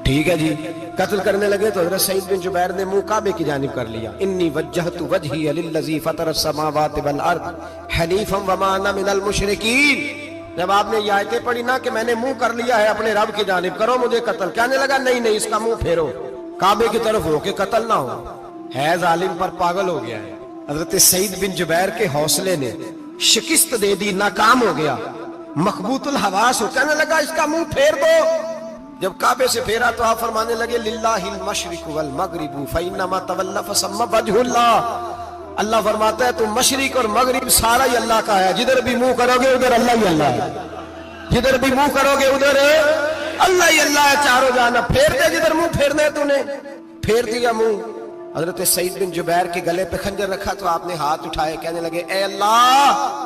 ٹھیک ہے جی، قتل کرنے لگے تو حضرت سعید بن جبیر نے منہ کعبے کی جانب کر لیا، انی وجہت وجہی للذی فطر السماوات والارض حنیفا وما انا من المشرکین۔ جب آپ نے یہ آیتیں پڑھی نا کہ میں نے منہ کر لیا ہے اپنے رب کی جانب، کرو مجھے قتل، کہنے لگا نہیں نہیں، اس کا منہ پھیرو، کعبے کی طرف ہو کے قتل نہ ہو، ہے ظالم پر پاگل ہو گیا ہے۔ حضرت سعید بن جبیر کے حوصلے نے شکست دے دی، ناکام ہو گیا، مخبوط الحواس ہو، کہنے لگا اس کا منہ پھیر دو۔ جب کعبے سے پھیرا تو آپ فرمانے لگے للہ المشرق والمغرب فانما تولى فثم وجه اللہ۔ اللہ فرماتا ہے تو مشرق اور مغرب سارا ہی اللہ کا ہے، جدھر بھی منہ کرو گے ادھر اللہ ہی اللہ ہے، جدھر بھی منہ کرو گے ادھر اللہ ہی اللہ ہے، چاروں جانب پھیر دے، جدھر منہ پھیرنا ہے تو نے پھیر دیا منہ۔ حضرت سعید بن جبیر کے گلے پہ خنجر رکھا تو آپ نے ہاتھ اٹھائے، کہنے لگے اے اللہ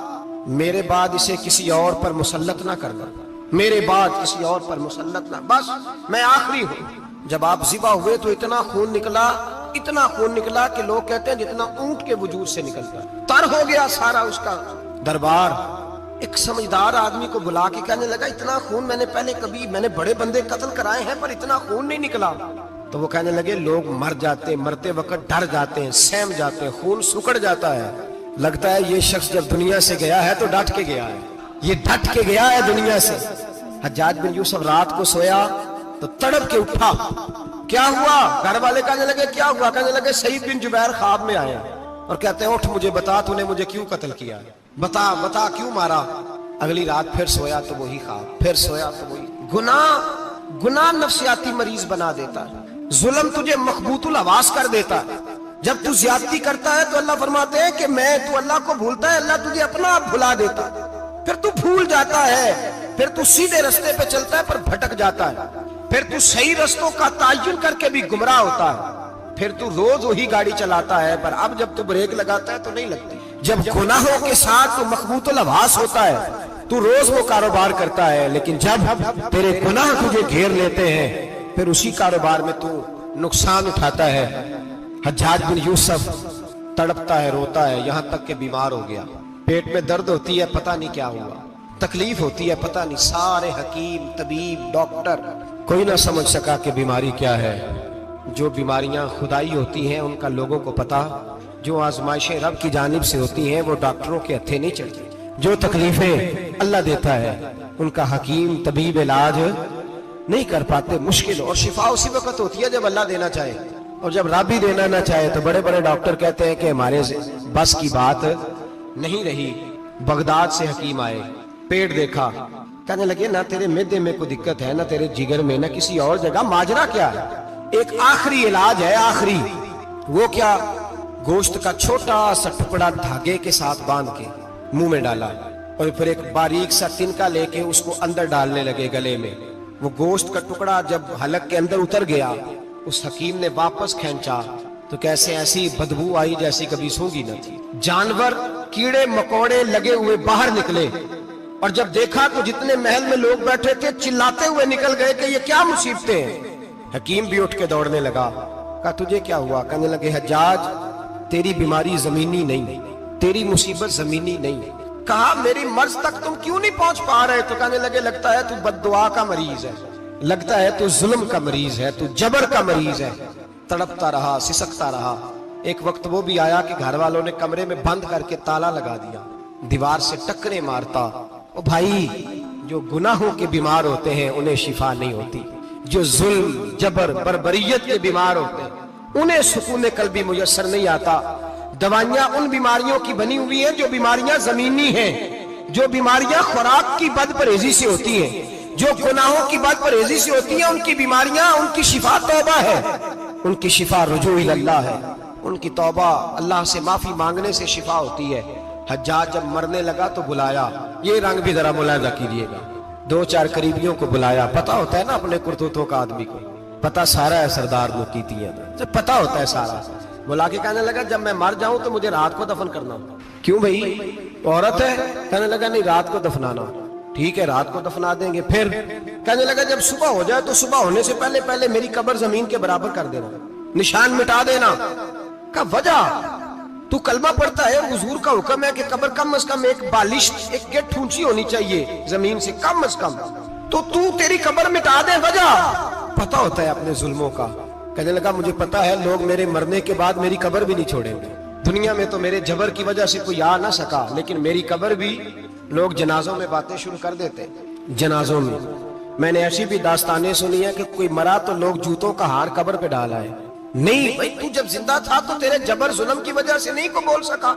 میرے بعد اسے کسی اور پر مسلط نہ کرنا، میرے بعد کسی اور پر مسلط نہ، بس میں آخری ہوں۔ جب آپ ذبح ہوئے تو اتنا خون نکلا، اتنا خون نکلا کہ لوگ کہتے ہیں جتنا اونٹ کے وجود سے نکلتا، تر ہو گیا سارا اس کا دربار۔ ایک سمجھدار آدمی کو بلا کے کہنے لگا اتنا خون میں نے پہلے کبھی، میں نے بڑے بندے قتل کرائے ہیں پر اتنا خون نہیں نکلا۔ تو وہ کہنے لگے لوگ مر جاتے، مرتے وقت ڈر جاتے ہیں، سہم جاتے ہیں، خون سکڑ جاتا ہے، لگتا ہے یہ شخص جب دنیا سے گیا ہے تو ڈٹ کے گیا ہے، یہ ڈٹ کے گیا ہے دنیا سے۔ حجاج بن یوسف رات کو سویا تو تڑپ کے اٹھا، کیا ہوا؟ گھر والے کہنے لگے کیا ہوا؟ کہنے لگے سعید بن جبیر خواب میں آئے اور کہتے ہیں اٹھ مجھے بتا تو نے مجھے کیوں قتل کیا، بتا بتا کیوں مارا۔ اگلی رات پھر سویا تو وہی خواب، پھر سویا تو وہی۔ گناہ نفسیاتی مریض بنا دیتا ہے، ظلم تجھے مخبوط الحواس کر دیتا ہے۔ جب تو زیادتی کرتا ہے تو اللہ فرماتے ہیں کہ میں، تو اللہ کو بھولتا ہے، اللہ تجھے اپنا آپ بھلا دیتا ہے، پھر تو بھول جاتا ہے، پھر تو سیدھے رستے پہ چلتا ہے پر بھٹک جاتا ہے، پھر تو صحیح رستوں کا تعین کر کے بھی گمراہ ہوتا ہے، پھر تو روز وہی گاڑی چلاتا ہے پر اب جب تو بریک لگاتا ہے تو نہیں لگتی۔ جب گناہوں کے ساتھ تو مخبوط الحواس ہوتا ہے تو روز وہ کاروبار کرتا ہے، لیکن جب تیرے گناہ تجھے گھیر لیتے ہیں پھر اسی کاروبار میں تو نقصان اٹھاتا ہے۔ حجاج بن یوسف تڑپتا ہے، روتا ہے، یہاں تک کہ بیمار ہو گیا، پیٹ میں درد ہوتی ہے، پتہ نہیں کیا ہوا، تکلیف ہوتی ہے، پتہ نہیں، سارے حکیم، طبیب، ڈاکٹر، کوئی نہ سمجھ سکا کہ بیماری کیا ہے۔ جو بیماریاں خدائی ہوتی ہیں ان کا لوگوں کو پتا، جو آزمائشیں رب کی جانب سے ہوتی ہیں وہ ڈاکٹروں کے ہتھے نہیں چڑھتی، جو تکلیفیں اللہ دیتا ہے ان کا حکیم طبیب علاج نہیں کر پاتے، مشکل، اور شفا اسی وقت ہوتی ہے جب اللہ دینا چاہے، اور جب رب ہی دینا نہ چاہے تو بڑے بڑے ڈاکٹر کہتے ہیں کہ ہمارے بس کی بات نہیں رہی۔ بغداد سے حکیم آئے، پیٹ دیکھا، کہنے لگے نہ تیرے معدے میں کوئی دقت ہے، نہ تیرے جگر میں، نہ کسی اور جگہ، ماجرا کیا ہے؟ ایک آخری علاج ہے، آخری، وہ کیا؟ گوشت کا چھوٹا سا ٹکڑا دھاگے کے ساتھ باندھ کے منہ میں ڈالا، اور پھر ایک باریک سا تنکا لے کے اس کو اندر ڈالنے لگے گلے میں۔ وہ گوشت کا ٹکڑا جب حلق کے اندر اتر گیا، اس حکیم نے واپس کھینچا تو کیسے ایسی بدبو آئی جیسی کبھی سونگی نہ تھی۔ جانور، کیڑے مکوڑے لگے ہوئے باہر نکلے، اور جب دیکھا تو جتنے محل میں لوگ بیٹھے تھے چلاتے ہوئے نکل گئے کہ یہ کیا مصیبتیں ہیں۔ حکیم بھی اٹھ کے دوڑنے لگا، کہا تجھے کیا ہوا؟ کہنے لگے حجاج تیری بیماری زمینی نہیں، تیری مصیبت زمینی نہیں۔ کہا میری مرض تک تم کیوں نہیں پہنچ پا رہے؟ تو کہنے لگے لگتا ہے تو بد دعا کا مریض ہے، لگتا ہے تو ظلم کا مریض ہے، تو جبر کا مریض ہے۔ تڑپتا رہا، سسکتا رہا۔ ایک وقت وہ بھی آیا کہ گھر والوں نے کمرے میں بند کر کے تالا لگا دیا، دیوار سے ٹکرے مارتا۔ او بھائی، جو گناہوں کے بیمار ہوتے ہیں انہیں شفا نہیں ہوتی، جو ظلم، جبر، بربریت کے بیمار ہوتے ہیں انہیں سکون قلبی میسر نہیں آتا۔ دوائیاں ان بیماریوں کی بنی ہوئی ہیں جو بیماریاں زمینی ہیں، جو بیماریاں خوراک کی بد پرہیزی سے ہوتی ہیں، جو گناہوں کی بد پرہیزی سے ہوتی ہیں، ان کی بیماریاں، ان کی شفا توبہ ہے، ان کی شفا رجوع اللہ ہے، ان کی توبہ اللہ سے معافی مانگنے سے شفا ہوتی ہے۔ حجاج جب مرنے لگا تو بلایا، یہ رنگ بھی ذرا ملاحظہ کیجیے گا، دو چار قریبیوں کو بلایا، پتا ہوتا ہے نا اپنے کرتوتوں کا آدمی کو، پتا سارا ہے سردار لوکیتیاں، جب پتا ہوتا ہے سارا، بلا کے کہنے لگا جب میں مر جاؤں تو مجھے رات کو دفن کرنا۔ کیوں بھائی عورت ہے؟ کہنے لگا نہیں رات کو دفنانا۔ ٹھیک ہے رات کو دفنا دیں گے۔ پھر کہنے لگا جب صبح ہو جائے تو صبح ہونے سے پہلے پہلے میری قبر زمین کے برابر کر دینا، نشان مٹا دینا۔ کا وجہ تو کلمہ پڑھتا ہے، حضور کا حکم ہے کہ قبر کم از کم ایک بالش، ایک گیٹ اونچی ہونی چاہیے زمین سے کم از کم، تو تیری قبر مٹا دے۔ وجہ پتا ہوتا ہے اپنے ظلموں کا۔ کہنے لگا مجھے پتا ہے لوگ میرے مرنے کے بعد میری قبر بھی نہیں چھوڑیں گے، دنیا میں تو میرے جبر کی وجہ سے کوئی آ نہ سکا، لیکن میری قبر بھی لوگ جنازوں میں باتیں شروع کر دیتے۔ جنازوں میں نے ایسی بھی داستانیں سنی ہیں کہ کوئی مرا تو لوگ جوتوں کا ہار قبر پہ ڈالا ہے۔ نہیں بھائی، تو جب زندہ تھا تو تیرے جبر ظلم کی وجہ سے نہیں کو بول سکا۔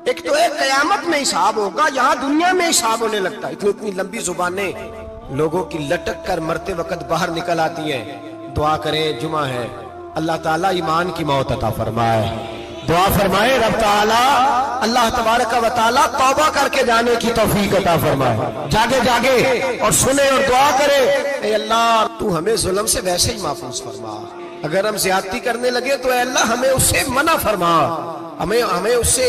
ایک تو ہے قیامت میں حساب ہوگا، یہاں دنیا میں حساب ہونے لگتا ہے۔ اتنی لمبی زبانیں لوگوں کی لٹک کر مرتے وقت باہر نکل آتی ہیں۔ دعا کریں، جمعہ ہے، اللہ تعالیٰ ایمان کی موت عطا فرمائے۔ دعا فرمائے رب تعالیٰ، اللہ تبارک و تعالیٰ توبہ کر کے جانے کی توفیق عطا فرمائے۔ جاگے جاگے اور سنے اور دعا کرے، اے اللہ تو ہمیں ظلم سے ویسے ہی محفوظ فرما، اگر ہم زیادتی کرنے لگے تو اے اللہ ہمیں اس سے منع فرما، ہمیں اس سے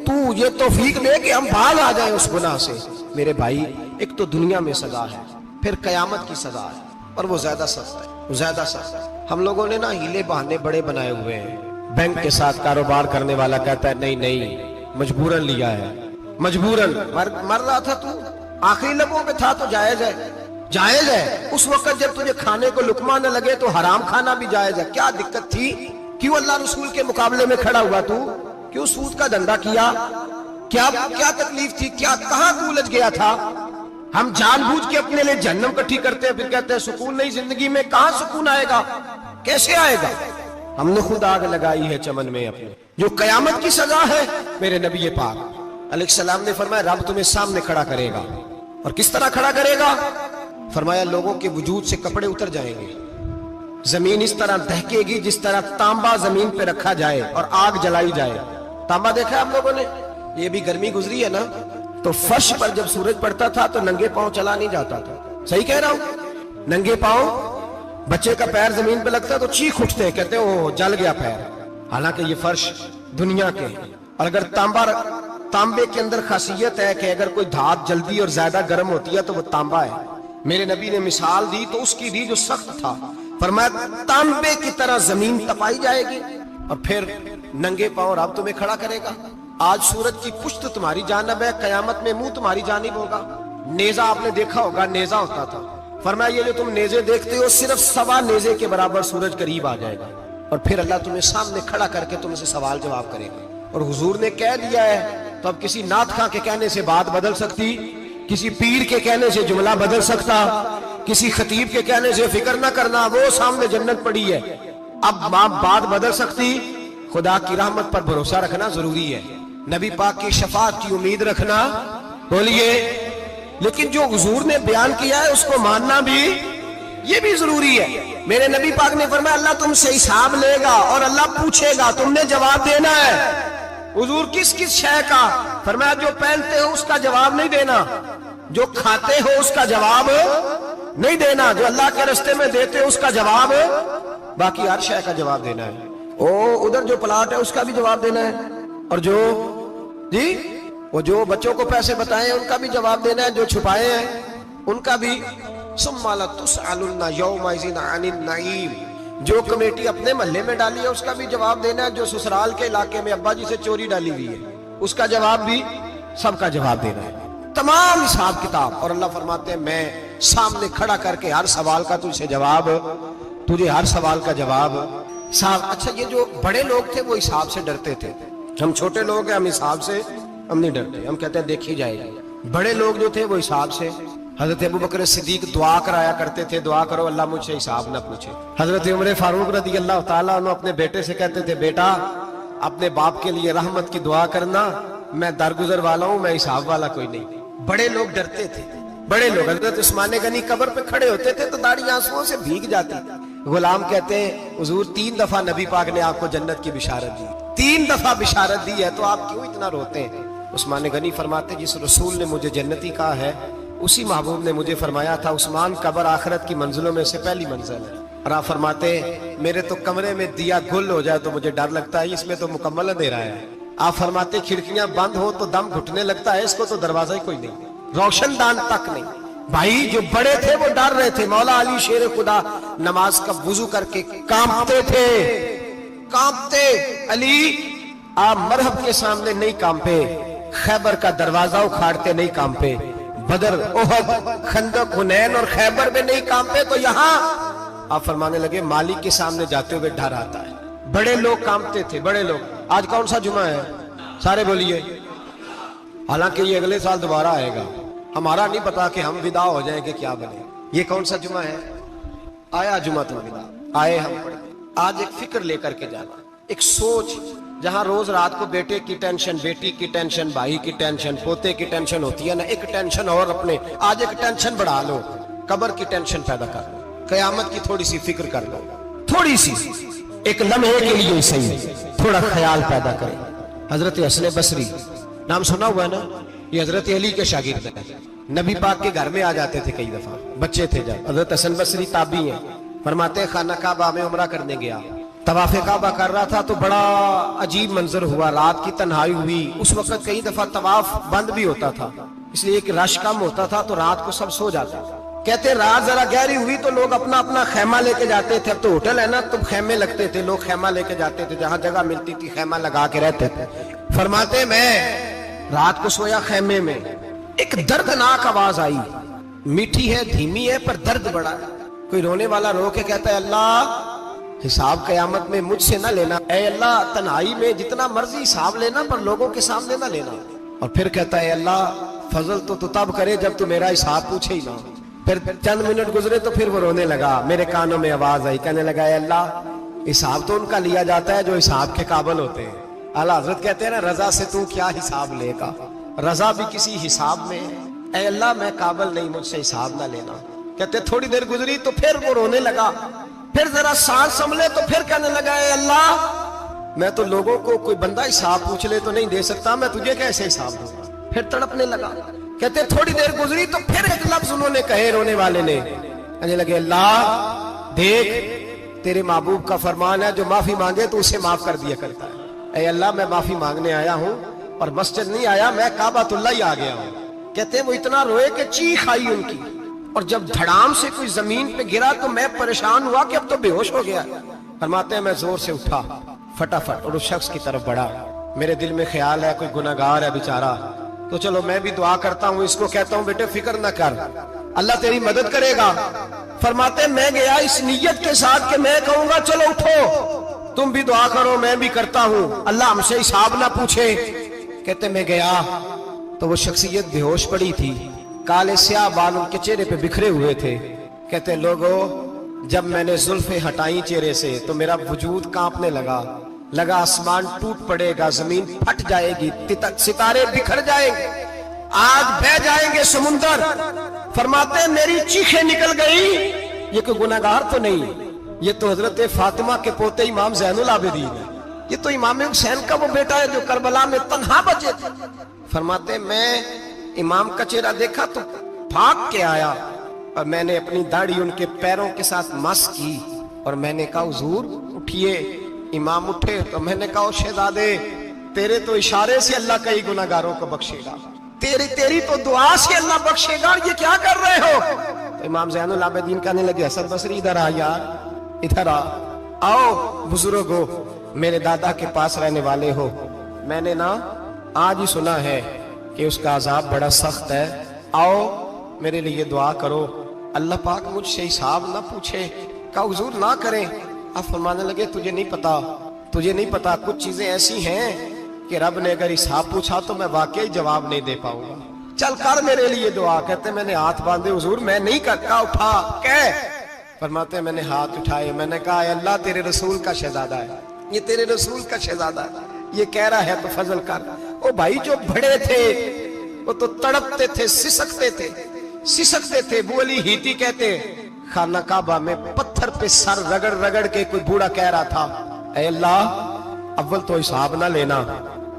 تو یہ توفیق دے کہ ہم باز آ جائیں اس گناہ سے۔ میرے بھائی، ایک تو دنیا میں سزا ہے، پھر قیامت کی سزا ہے، اور وہ زیادہ سخت ہے، وہ زیادہ سخت ہے۔ ہم لوگوں نے نا ہیلے بہانے بڑے بنائے ہوئے ہیں۔ بینک کے ساتھ کاروبار کرنے والا کہتا ہے نہیں مجبوراً لیا ہے، مجبوراً مر رہا تھا، تو آخری لمحوں پہ تھا تو جائز ہے، جائز ہے۔ اس وقت جب تجھے کھانے کو لقمہ نہ لگے تو حرام کھانا بھی جائز ہے۔ کیا دقت تھی؟ کیوں اللہ رسول کے مقابلے میں کھڑا ہوا تو؟ کیوں سود کا دھندا کیا؟ کیا تکلیف تھی؟ کہاں تو الجھ گیا تھا؟ ہم جان بوجھ کے اپنے لیے جہنم کٹھی کرتے ہیں، پھر کہتے ہیں سکون نہیں زندگی میں۔ کہاں سکون آئے گا؟ کیسے آئے گا؟ ہم نے خود آگ لگائی ہے چمن میں اپنے۔ جو قیامت کی سزا ہے، میرے نبی پاک علیہ السلام نے فرمایا رب تمہیں سامنے کھڑا کرے گا۔ اور کس طرح کھڑا کرے گا؟ فرمایا لوگوں کے وجود سے کپڑے اتر جائیں گے، زمین اس طرح دہکے گی جس طرح تانبا زمین پہ رکھا جائے اور آگ جلائی جائے۔ تانبا دیکھا ہے آپ لوگوں نے؟ یہ بھی گرمی گزری ہے نا، تو فرش پر جب سورج پڑتا تھا تو ننگے پاؤں چلا نہیں جاتا تھا۔ صحیح کہہ رہا ہوں؟ ننگے پاؤں، بچے کا پیر زمین پہ لگتا ہے تو چیخ اٹھتے ہیں، کہتے ہیں وہ جل گیا پیر، حالانکہ یہ فرش دنیا کے۔ اور اگر تانبے کے اندر خاصیت ہے کہ اگر کوئی دھات جلدی اور زیادہ گرم ہوتی ہے تو وہ تانبا ہے۔ میرے نبی نے مثال دی تو اس کی دی جو سخت تھا، فرمایا تانبے کی طرح زمین تپائی جائے گی، اور پھر ننگے پاؤں رب تمہیں کھڑا کرے گا۔ آج سورج کی پشت تمہاری جانب ہے، قیامت میں منہ تمہاری جانب ہوگا۔ نیزہ آپ نے دیکھا ہوگا، نیزہ ہوتا تھا، فرمایا یہ جو تم نیزے دیکھتے ہو صرف 1.25 نیزے کے برابر سورج قریب آ جائے گا، اور پھر اللہ تمہیں سامنے کھڑا کر کے تم سے سوال جواب کرے گا۔ اور حضور نے کہہ دیا ہے تو اب کسی نعت خواں کے کہنے سے بات بدل سکتی، کسی پیر کے کہنے سے جملہ بدل سکتا، کسی خطیب کے کہنے سے فکر نہ کرنا وہ سامنے جنت پڑی ہے، اب بات بدل سکتی؟ خدا کی رحمت پر بھروسہ رکھنا ضروری ہے، نبی پاک کی شفاعت کی امید رکھنا، بولیے لیکن جو حضور نے بیان کیا ہے اس کو ماننا بھی یہ بھی ضروری ہے. میرے نبی پاک نے فرمایا اللہ تم سے حساب لے گا اور اللہ پوچھے گا, تم نے جواب دینا ہے. حضور کس کس شے کا؟ فرمایا جو پہنتے ہو اس کا جواب نہیں دینا, جو کھاتے ہو اس کا جواب نہیں دینا, جو اللہ کے راستے میں دیتے ہو اس کا جواب, باقی ہر شے کا جواب دینا ہے. ادھر جو پلاٹ ہے اس کا بھی جواب دینا ہے, اور جو بچوں کو پیسے بتائے ان کا بھی جواب دینا ہے, جو چھپائے ہیں ان کا بھی. ثم لتسألن یومئذ عن النعیم, جو کمیٹی اپنے محلے میں ڈالی ہے اس کا بھی جواب دینا ہے, جو سسرال کے علاقے میں ابا جی سے چوری ڈالی ہوئی ہے اس کا جواب بھی, سب کا جواب دینا ہے, تمام حساب کتاب. اور اللہ فرماتے ہیں میں سامنے کھڑا کر کے ہر سوال کا تجھے ہر سوال کا جواب صاحب. اچھا یہ جو بڑے لوگ تھے وہ حساب سے ڈرتے تھے, ہم چھوٹے لوگ ہیں ہم حساب سے ہم نہیں ڈرتے, ہم کہتے ہیں دیکھی جائے گی. بڑے لوگ جو تھے وہ حساب سے, حضرت ابو بکر صدیق دعا کرایا کرتے تھے, دعا کرو اللہ مجھ سے حساب نہ پوچھے. حضرت عمر فاروق رضی اللہ تعالیٰ عنہ اپنے بیٹے سے کہتے تھے بیٹا اپنے باپ کے لیے رحمت کی دعا کرنا, میں درگزر والا ہوں, میں حساب والا کوئی نہیں. بڑے لوگ ڈرتے تھے, بڑے لوگ. حضرت عثمان غنی قبر پہ کھڑے ہوتے تھے تو داڑھی آنسوؤں سے بھیگ جاتی. غلام کہتے ہیں حضور 3 دفعہ نبی پاک نے آپ کو جنت کی بشارت دی, 3 دفعہ بشارت دی ہے تو آپ کیوں اتنا روتے ہیں؟ عثمان غنی فرماتے جس رسول نے مجھے جنتی کہا ہے اسی محبوب نے مجھے فرمایا تھا عثمان قبر آخرت کی منزلوں میں سے پہلی منزل ہے. اور آپ فرماتے میرے تو کمرے میں دیا گل ہو جائے تو مجھے ڈر لگتا ہے, اس میں تو مکمل اندھیرا ہے. آپ فرماتے کھڑکیاں بند ہو تو دم گھٹنے لگتا ہے, اس کو تو دروازہ ہی کوئی نہیں, روشن دان تک نہیں. بھائی جو بڑے تھے وہ ڈر رہے تھے. مولا علی شیر خدا نماز کا وضو کر کے کانپتے تھے, کانپتے. علی آپ مرحب کے سامنے نہیں کانپے, خیبر کا دروازہ اکھاڑتے نہیں کانپے, بدر احد خندق حنین اور خیبر میں نہیں کانپے, تو یہاں آپ فرمانے لگے مالک کے سامنے جاتے ہوئے ڈر آتا ہے. بڑے لوگ کانپتے تھے, بڑے لوگ. آج کون سا جمعہ ہے؟ سارے بولیے. حالانکہ یہ اگلے سال دوبارہ آئے گا, ہمارا نہیں پتا کہ ہم ودا ہو جائیں کہ کیا بنے. یہ کون سا جمعہ ہے؟ آیا جمعہ تو ودا, آئے ہم. آج ایک فکر لے کر کے جانا, ایک سوچ. جہاں روز رات کو بیٹے کی ٹینشن, بیٹی کی ٹینشن, بھائی کی ٹینشن, پوتے کی ٹینشن ہوتی ہے نا, ایک ٹینشن اور اپنے آج ایک ٹینشن بڑھا لو, قبر کی ٹینشن پیدا کر لو, قیامت کی تھوڑی سی فکر کر لو, تھوڑی سی, ایک لمحے کے لیے صحیح تھوڑا خیال پیدا کرے. حضرت حسن بصری نام سنا ہوا ہے نا, یہ حضرت علی کے شاگرد ہیں, نبی پاک کے گھر میں آ جاتے تھے کئی دفعہ, بچے تھے جب. حضرت حسن بصری تابعی ہیں, فرماتے خانہ کعبہ میں عمرہ کرنے گیا, طواف کعبہ کر رہا تھا تو بڑا عجیب منظر ہوا, رات کی تنہائی ہوئی. اس وقت کئی دفعہ طواف بند بھی ہوتا تھا, اس لیے کہ رش کم ہوتا تھا تو رات کو سب سو جاتا تھا. کہتے رات ذرا گہری ہوئی تو لوگ اپنا اپنا خیمہ لے کے جاتے تھے. اب تو ہوٹل ہے نا تو خیمے لگتے تھے, لوگ خیمہ لے کے جاتے تھے, جہاں جگہ ملتی تھی خیمہ لگا کے رہتے تھے. فرماتے میں رات کو سویا خیمے میں, ایک دردناک آواز آئی, میٹھی ہے دھیمی ہے پر درد بڑا ہے. کوئی رونے والا رو کے کہتا ہے اللہ حساب قیامت میں مجھ سے نہ لینا, اے اللہ تنہائی میں جتنا مرضی حساب لینا پر لوگوں کے سامنے نہ لینا. اور پھر کہتا ہے اللہ فضل تو تب کرے جب تو میرا حساب پوچھے ہی نہ. پھر چند منٹ گزرے تو پھر وہ رونے لگا, میرے کانوں میں آواز آئی, کہنے لگا اے اللہ حساب تو ان کا لیا جاتا ہے جو حساب کے قابل ہوتے ہیں. اعلیٰ حضرت کہتے ہیں نا رضا سے تو کیا حساب لے گا, رضا بھی کسی حساب میں. اے اللہ میں قابل نہیں, مجھ سے حساب نہ لینا. کہتے تھوڑی دیر گزری تو پھر وہ رونے لگا, پھر ذرا سانس سنبھلے تو پھر کہنے لگا اے اللہ میں تو لوگوں کو کوئی بندہ حساب پوچھ لے تو نہیں دے سکتا, میں تجھے کیسے حساب دوں گا. پھر تڑپنے لگا. کہتے تھوڑی دیر گزری تو پھر ایک لفظ انہوں نے کہے رونے والے نے, کہنے لگے اللہ دیکھ تیرے محبوب کا فرمان ہے جو معافی مانگے تو اسے معاف کر دیا کرتا ہے. اے اللہ میں معافی مانگنے آیا ہوں اور مسجد نہیں آیا, میں کعبۃ اللہ ہی آ گیا ہوں. کہتے وہ اتنا روئے کہ چیخ آئی ان کی, اور جب دھڑام سے کوئی زمین پہ گرا تو میں پریشان ہوا کہ اب تو بے ہوش ہو گیا. فرماتے ہیں میں زور سے اٹھا فٹافٹ اور اس شخص کی طرف بڑھا. میرے دل میں خیال ہے کوئی گناہگار ہے بیچارہ, تو چلو میں بھی دعا کرتا ہوں, اس کو کہتا ہوں بیٹے فکر نہ کر, اللہ تیری مدد کرے گا. فرماتے میں گیا اس نیت کے ساتھ کہ میں کہوں گا چلو اٹھو تم بھی دعا کرو, میں بھی کرتا ہوں, اللہ ہم سے حساب نہ پوچھے. کہتے میں گیا تو وہ شخصیت بے ہوش پڑی تھی, کالے سیاہ بال ان کے چہرے پہ بکھرے ہوئے تھے. کہتے لوگوں جب میں نے زلفیں ہٹائیں چہرے سے تو میرا وجود کانپنے لگا آسمان ٹوٹ پڑے گا, زمین پھٹ جائے گی, ستارے بکھر جائیں گے. آج بہ جائیں گے سمندر. فرماتے ہیں میری چیخیں نکل گئی. یہ کوئی گناہگار تو نہیں, یہ تو حضرت فاطمہ کے پوتے امام زین العابدین ہے. یہ تو امام حسین کا وہ بیٹا ہے جو کربلا میں تنہا بچے تھے. فرماتے ہیں میں امام کا چہرہ دیکھا تو بھاگ کے آیا اور میں نے اپنی داڑھی ان کے پیروں کے ساتھ مس کی اور میں نے کہا حضور اٹھئے. امام اٹھے تو میں نے کہا شہزادے تیرے تو اشارے سے اللہ کئی گناہگاروں کو بخشے گا, تیری تو دعا سے اللہ بخشے گا, یہ کیا کر رہے ہو؟ تو امام زین العابدین کہنے لگے حسن بصری ادھر آ یار, ادھر آؤ بزرگ ہو, میرے دادا کے پاس رہنے والے ہو. میں نے نا آج ہی سنا ہے کہ اس کا عذاب بڑا سخت ہے, آؤ میرے لیے دعا کرو, اللہ پاک مجھ سے حساب نہ پوچھے. کہا حضور نہ کریں. اب فرمانے لگے تجھے نہیں پتا کچھ چیزیں ایسی ہیں کہ رب نے اگر حساب پوچھا تو میں واقعی جواب نہیں دے پاؤں گا, چل کر میرے لیے دعا. کہتے میں نے ہاتھ باندھے حضور میں نہیں کرتا, اٹھا کہہ. فرماتے ہیں میں نے ہاتھ اٹھائے, میں نے کہا اے اللہ تیرے رسول کا شہزادہ ہے, یہ تیرے رسول کا شہزادہ ہے, یہ کہہ رہا ہے تو فضل کر. او بھائی جو بڑے تھے وہ تو تڑپتے تھے, سسکتے تھے. ابو علی ہیتی کہتے خانہ کعبہ میں پتھر پہ سر رگڑ رگڑ کے کوئی بوڑھا کہہ رہا تھا اے اللہ اول تو حساب نہ لینا,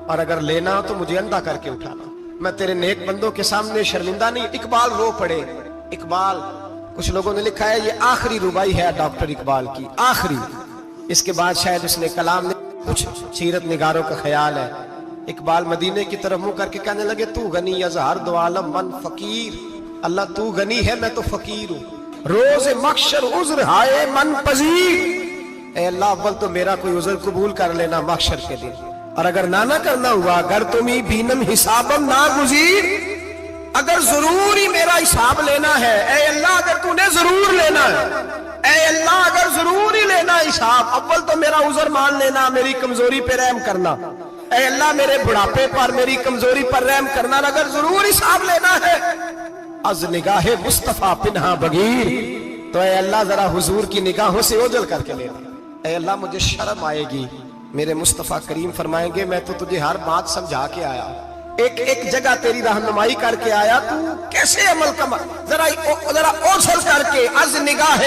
اور اگر لینا تو مجھے اندھا کر کے اٹھانا, میں تیرے نیک بندوں کے سامنے شرمندہ نہیں. اقبال رو پڑے. اقبال کچھ لوگوں نے لکھا ہے یہ آخری ربائی ہے ڈاکٹر اقبال کی, آخری. اس کے بعد شاید اس نے کلام نے کچھ سیرت نگاروں کا خیال ہے. اقبال مدینے کی طرف منہ کر کے کہنے لگے تو غنی ازہر دو عالم من فقیر, اللہ تو غنی ہے میں تو فقیر ہوں. روز محشر عذر ہائے من پذیر, اے اللہ اول تو میرا کوئی عذر قبول کر لینا محشر کے دن, اور اگر نہ کرنا ہوا اگر تمہیں بینم حسابم نہ گزیر, اگر ضروری میرا حساب لینا ہے اے اللہ اگر تو نے ضرور لینا ہے, اے اللہ اگر ضروری لینا حساب اول تو میرا عذر مان لینا, میری کمزوری پہ رحم کرنا, اے اللہ میرے بڑھاپے پر میری کمزوری پر رحم کرنا, اگر ضرور حساب لینا ہے از نگاہ مصطفیٰ پنہا بغیر, تو اے اللہ ذرا حضور کی نگاہوں سے اوجل کر کے لینا. اے اللہ مجھے شرم آئے گی. میرے مصطفیٰ کریم فرمائیں گے میں تو تجھے ہر بات سمجھا کے آیا, ایک جگہ تیری رہنمائی کر کے آیا, تو کیسے عمل کما ذرا اوجل کر کے از نگاہ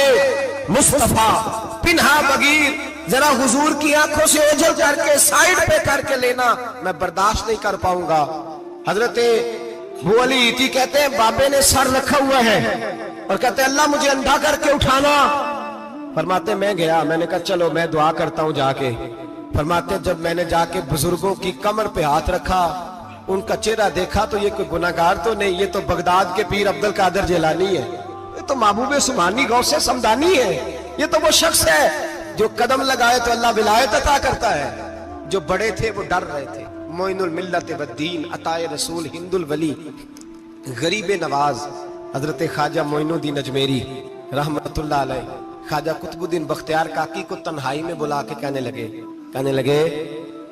مصطفیٰ پنہا بغیر, ذرا حضور کی آنکھوں سے اوجل کر کے سائیڈ پہ کر کے لینا, میں برداشت نہیں کر پاؤں گا. حضرت ابو علی ایتی کہتے ہیں بابے نے سر رکھا ہوا ہے اور کہتے ہیں اللہ مجھے اندھا کر کے اٹھانا. فرماتے میں گیا, میں نے کہا چلو میں دعا کرتا ہوں جا کے. فرماتے جب میں نے جا کے بزرگوں کی کمر پہ ہاتھ رکھا, ان کا چہرہ دیکھا تو یہ کوئی گناہگار تو نہیں, یہ تو بغداد کے پیر عبد القادر جیلانی ہے, یہ تو محبوب سبحانی غوث سمدانی ہے, یہ تو وہ شخص ہے جو قدم لگائے تو اللہ ولایت عطا کرتا ہے. جو بڑے تھے وہ ڈر رہے تھے. معین الملت والدین عطائے رسول ہند الولی غریب نواز حضرت خواجہ معین الدین اجمیری رحمت اللہ علیہ, خواجہ قطب الدین بختیار کاکی کو تنہائی میں بلا کے کہنے لگے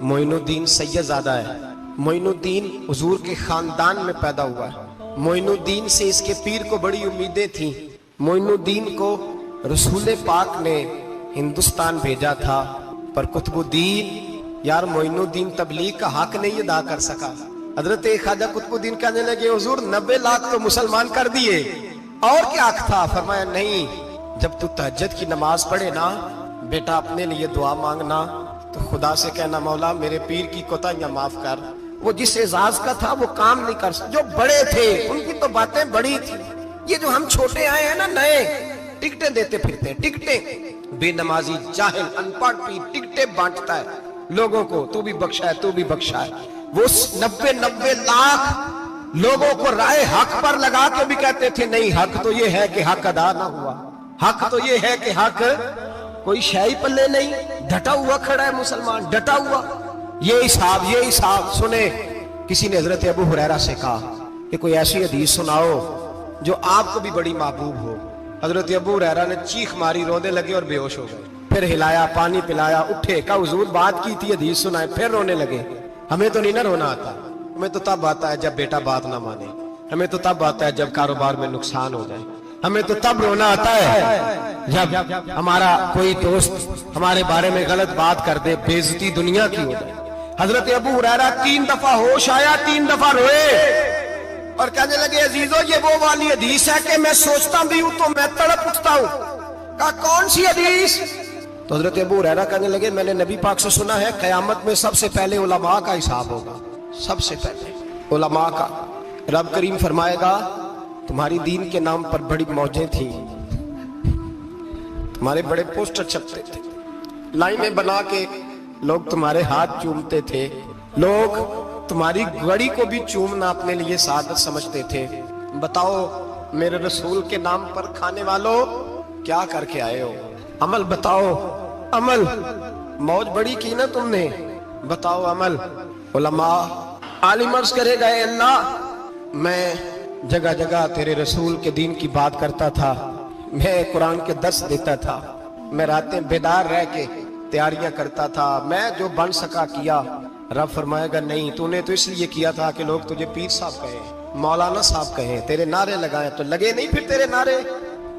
معین الدین سید زادہ ہے, معین الدین حضور کے خاندان میں پیدا ہوا ہے, معین الدین سے اس کے پیر کو بڑی امیدیں تھیں, معین الدین کو رسول پاک نے ہندوستان بھیجا تھا, پر قطب الدین یار معین الدین تبلیغ کا حق نہیں ادا کر سکا. حضرت خواجہ قطب الدین کہنے لگے حضور 90 لاکھ تو مسلمان کر دیے, اور کیا حق تھا؟ فرمایا نہیں, جب تو تہجد کی نماز پڑھے نا بیٹا اپنے لیے دعا مانگنا تو خدا سے کہنا مولا میرے پیر کی کوتاہیاں معاف کر. وہ جس اعزاز کا تھا وہ کام نہیں کر سکتا, جو بڑے تھے ان کی تو باتیں بڑی تھی. یہ جو ہم چھوٹے آئے ہیں نا نئے, ٹکٹیں دیتے پھرتے ہیں, ٹکٹیں, بے نمازی جاہل ان پڑھ پیر ٹکٹیں بانٹتا ہے لوگوں کو, تو بھی بخشا ہے تو بھی بخشا ہے. وہ 90 لاکھ لوگوں کو رائے حق پر لگا کے بھی کہتے تھے نہیں حق تو یہ ہے کہ حق ادا نہ ہوا, حق تو یہ ہے کہ حق کوئی شے پلے نہیں, ڈٹا ہوا کھڑا ہے مسلمان, ڈٹا ہوا. یہ حساب سنے. کسی نے حضرت ابو ہریرہ سے کہا کہ کوئی ایسی حدیث سناؤ جو آپ کو بھی بڑی محبوب ہو. حضرت ابو ہریرہ نے چیخ ماری, رونے لگے اور بے ہوش ہو گئے. پھر ہلایا, پانی پلایا, اٹھے, کہا حضور بات کی تھی حدیث سنائے, پھر رونے لگے. ہمیں تو نہیں نہ رونا آتا, ہمیں تو تب آتا ہے جب بیٹا بات نہ مانے, ہمیں تو تب آتا ہے جب کاروبار میں نقصان ہو جائے, ہمیں تو تب رونا آتا ہے جب ہمارا کوئی دوست ہمارے بارے میں غلط بات کر دے, بے عزتی دنیا کی ہو جائے. حضرت ابو ہریرہ 3 دفعہ ہوش آیا, 3 دفعہ روئے. اور کہنے لگے عزیزو یہ وہ والی حدیث ہے کہ میں سوچتا بھی ہوں تو میں تڑپ اٹھتا ہوں. کہا کون سی حدیث؟ تو حضرت ابو ہریرہ کہنے لگے میں نے نبی پاک سے سنا ہے قیامت میں سب سے پہلے علماء کا حساب ہوگا, سب سے پہلے علماء کا. رب کریم فرمائے گا تمہاری دین کے نام پر بڑی موجیں تھیں, تمہارے بڑے پوسٹر چھپتے تھے, لائنیں بنا کے لوگ تمہارے ہاتھ چومتے تھے, لوگ تمہاری گڑی کو بھی چومنا اپنے لیے سعادت سمجھتے تھے. بتاؤ میرے رسول کے نام پر کھانے والوں کیا کر کے آئے ہو؟ عمل بتاؤ, عمل. موج بڑی کی نا تم نے, بتاؤ عمل. علماء عالم عرض کرے گا اے اللہ میں جگہ جگہ تیرے رسول کے دین کی بات کرتا تھا, میں قرآن کے درس دیتا تھا, میں راتیں بیدار رہ کے تیاریاں کرتا تھا, میں جو بن سکا کیا. رب فرمائے گا نہیں, تو نے تو اس لیے کیا تھا کہ لوگ تجھے پیر صاحب کہیں, مولانا صاحب کہیں, تیرے نعرے لگائیں تو لگے نہیں پھر تیرے نعرے,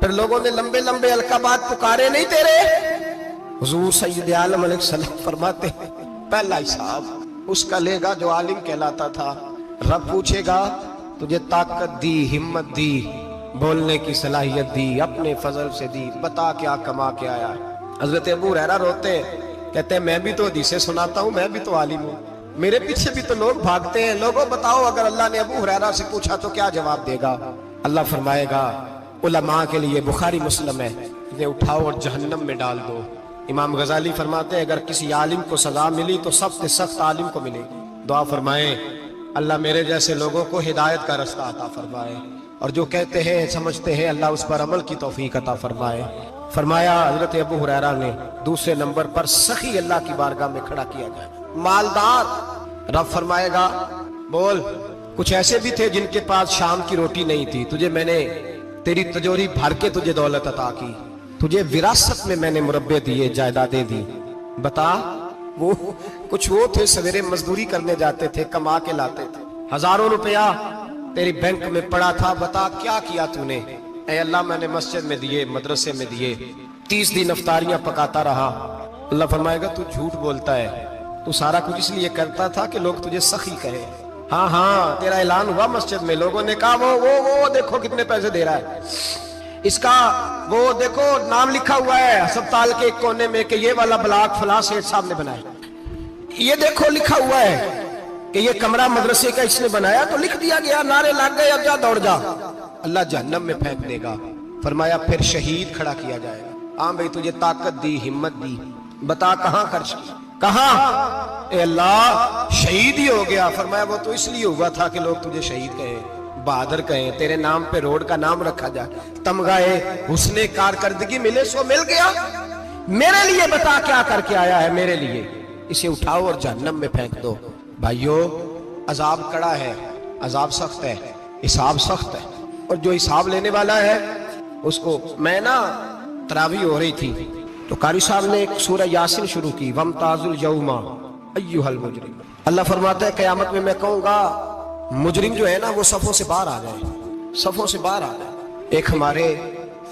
پھر لوگوں نے لمبے لمبے القابات پکارے نہیں تیرے. حضور سید عالم علیہ السلام فرماتے ہیں پہلا حساب اس کا لے گا جو عالم کہلاتا تھا. رب پوچھے گا تجھے طاقت دی, ہمت دی, بولنے کی صلاحیت دی, اپنے فضل سے دی, بتا کیا کما کے آیا. حضرت ابو ہریرہ روتے ہیں, کہتے ہیں میں بھی تو حدیثیں سناتا ہوں, میں بھی تو عالم ہوں, میرے پیچھے بھی تو لوگ بھاگتے ہیں. لوگوں بتاؤ اگر اللہ نے ابو ہریرہ سے پوچھا تو کیا جواب دے گا؟ اللہ فرمائے گا علماء کے لیے بخاری مسلم ہے, انہیں اٹھاؤ اور جہنم میں ڈال دو. امام غزالی فرماتے ہیں اگر کسی عالم کو سزا ملی تو سب سے سخت عالم کو ملے گی. دعا فرمائیں اللہ میرے جیسے لوگوں کو ہدایت کا رستہ عطا فرمائے, اور جو کہتے ہیں سمجھتے ہیں اللہ اس پر عمل کی توفیق عطا فرمائے. فرمایا حضرت ابو ہریرہ نے دوسرے نمبر پر سخی اللہ کی بارگاہ میں کھڑا کیا جائے, مالدار. رب فرمائے گا بول کچھ ایسے بھی تھے جن کے پاس شام کی روٹی نہیں تھی, تجھے میں نے تیری تجوری بھر کے تجھے دولت عطا کی, تجھے وراثت میں نے مربے دیے, جائیدادیں دی. بتا وہ کچھ وہ تھے سویرے مزدوری کرنے جاتے تھے, کما کے لاتے تھے, ہزاروں روپیہ تیری بینک میں پڑا تھا, بتا کیا کیا تو نے؟ اے اللہ میں نے مسجد میں دیے, مدرسے میں دیے, 30 دن افطاریاں پکاتا رہا. اللہ فرمائے گا تو جھوٹ بولتا ہے, تو سارا کچھ اس لیے کرتا تھا کہ لوگ تجھے سخی کہیں. ہاں ہاں تیرا اعلان ہوا مسجد میں, لوگوں نے کہا وہ دیکھو کتنے پیسے دے رہا ہے, اس کا وہ دیکھو نام لکھا ہوا ہے ہسپتال کے ایک کونے میں کہ یہ والا بلاک فلاں سیٹھ صاحب نے بنایا, یہ دیکھو لکھا ہوا ہے کہ یہ کمرہ مدرسے کا اس نے بنایا, تو لکھ دیا گیا, نعرے لگ گئے, اب جا دوڑ جا. اللہ جہنم میں پھینک دے گا. فرمایا پھر شہید کھڑا کیا جائے گا. ہاں بھئی تجھے طاقت دی, ہمت دی, بتا کہاں خرچ کی, کہاں؟ اے اللہ شہید ہی ہو گیا. فرمایا وہ تو اس لیے ہوا تھا کہ لوگ تجھے شہید کہیں, بہادر کہیں, تیرے نام پہ روڈ کا نام رکھا جائے, تمغائے حسن کارکردگی ملے, سو مل گیا. میرے لیے بتا کیا کر کے آیا ہے میرے لیے, اسے اٹھاؤ اور جہنم میں پھینک دو. بھائیو عذاب کڑا ہے, عذاب سخت ہے, حساب سخت ہے, اور جو حساب لینے والا ہے اس کو. میں نا تراویح ہو رہی تھی تو قاری صاحب نے ایک سورہ یاسین شروع کی, وَامْتَازُوا الْيَوْمَ أَيُّهَا الْمُجْرِمُونَ. اللہ فرماتا ہے قیامت میں کہوں گا مجرم جو ہے نا وہ صفوں سے باہر آ جائے, صفوں سے باہر آ جائے. ایک ہمارے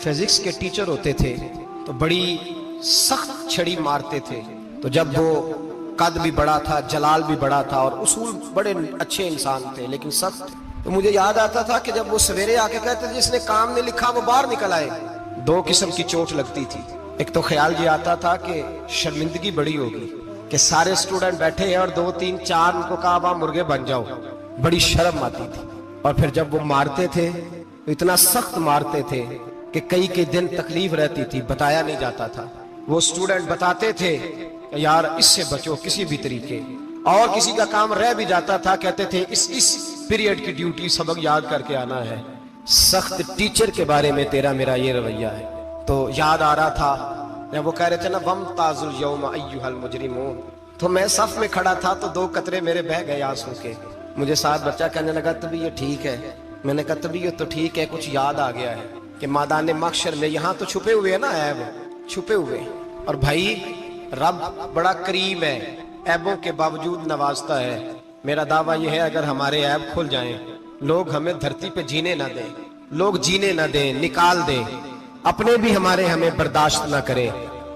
فزکس کے ٹیچر ہوتے تھے تو بڑی سخت چھڑی مارتے تھے, تو جب وہ قد بھی بڑا تھا, جلال بھی بڑا تھا, اور اصول بڑے اچھے انسان تھے لیکن سخت, تو مجھے یاد آتا تھا کہ جب وہ سویرے آ کے کہتے تھے جس نے کام نے لکھا وہ باہر نکل آئے. 2 قسم کی چوٹ لگتی تھی. ایک تو خیال یہ آتا تھا کہ شرمندگی بڑی ہوگی کہ سارے اسٹوڈنٹ بیٹھے ہیں اور 2 3 4 ان کو کہا وہاں مرغے بن جاؤ, بڑی شرم آتی تھی. اور پھر جب وہ مارتے تھے تو اتنا سخت مارتے تھے کہ کئی دن تکلیف رہتی تھی, بتایا نہیں جاتا تھا. وہ اسٹوڈنٹ بتاتے تھے کہ یار اس سے بچو کسی بھی طریقے, اور کسی کا کام رہ بھی جاتا تھا کہتے تھے اس پیریڈ کی ڈیوٹی سبق یاد کر کے آنا ہے. سخت ٹیچر کے بارے میں تیرا میرا یہ رویہ ہے. تو یاد آ رہا تھا جب وہ کہہ رہے تھے نا وَامْتَازُوا الْيَوْمَ أَيُّهَا الْمُجْرِمُونَ, تو میں صف میں کھڑا تھا تو 2 قطرے میرے بہہ گئے آنسو کے. مجھے ساتھ بچہ کہنے لگا طبیعت ٹھیک ہے, میں نے کہا طبیعت تو ٹھیک ہے, کچھ یاد آ گیا ہے کہ میدان محشر میں یہاں تو چھپے ہوئے ہیں نا عیب, چھپے ہوئے. اور بھائی رب بڑا کریم ہے, عیبوں کے باوجود نوازتا ہے. میرا دعویٰ یہ ہے اگر ہمارے عیب کھل جائیں, لوگ ہمیں دھرتی پہ جینے نہ دیں, لوگ جینے نہ دیں, نکال دیں, اپنے بھی ہمیں برداشت نہ کرے,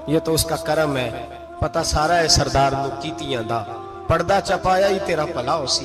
یہ تو اس کا کرم ہے. پتہ سارا ہے سردار نو کیتیاں دا, پردہ چپایا ہی تیرا پلا ہو سی,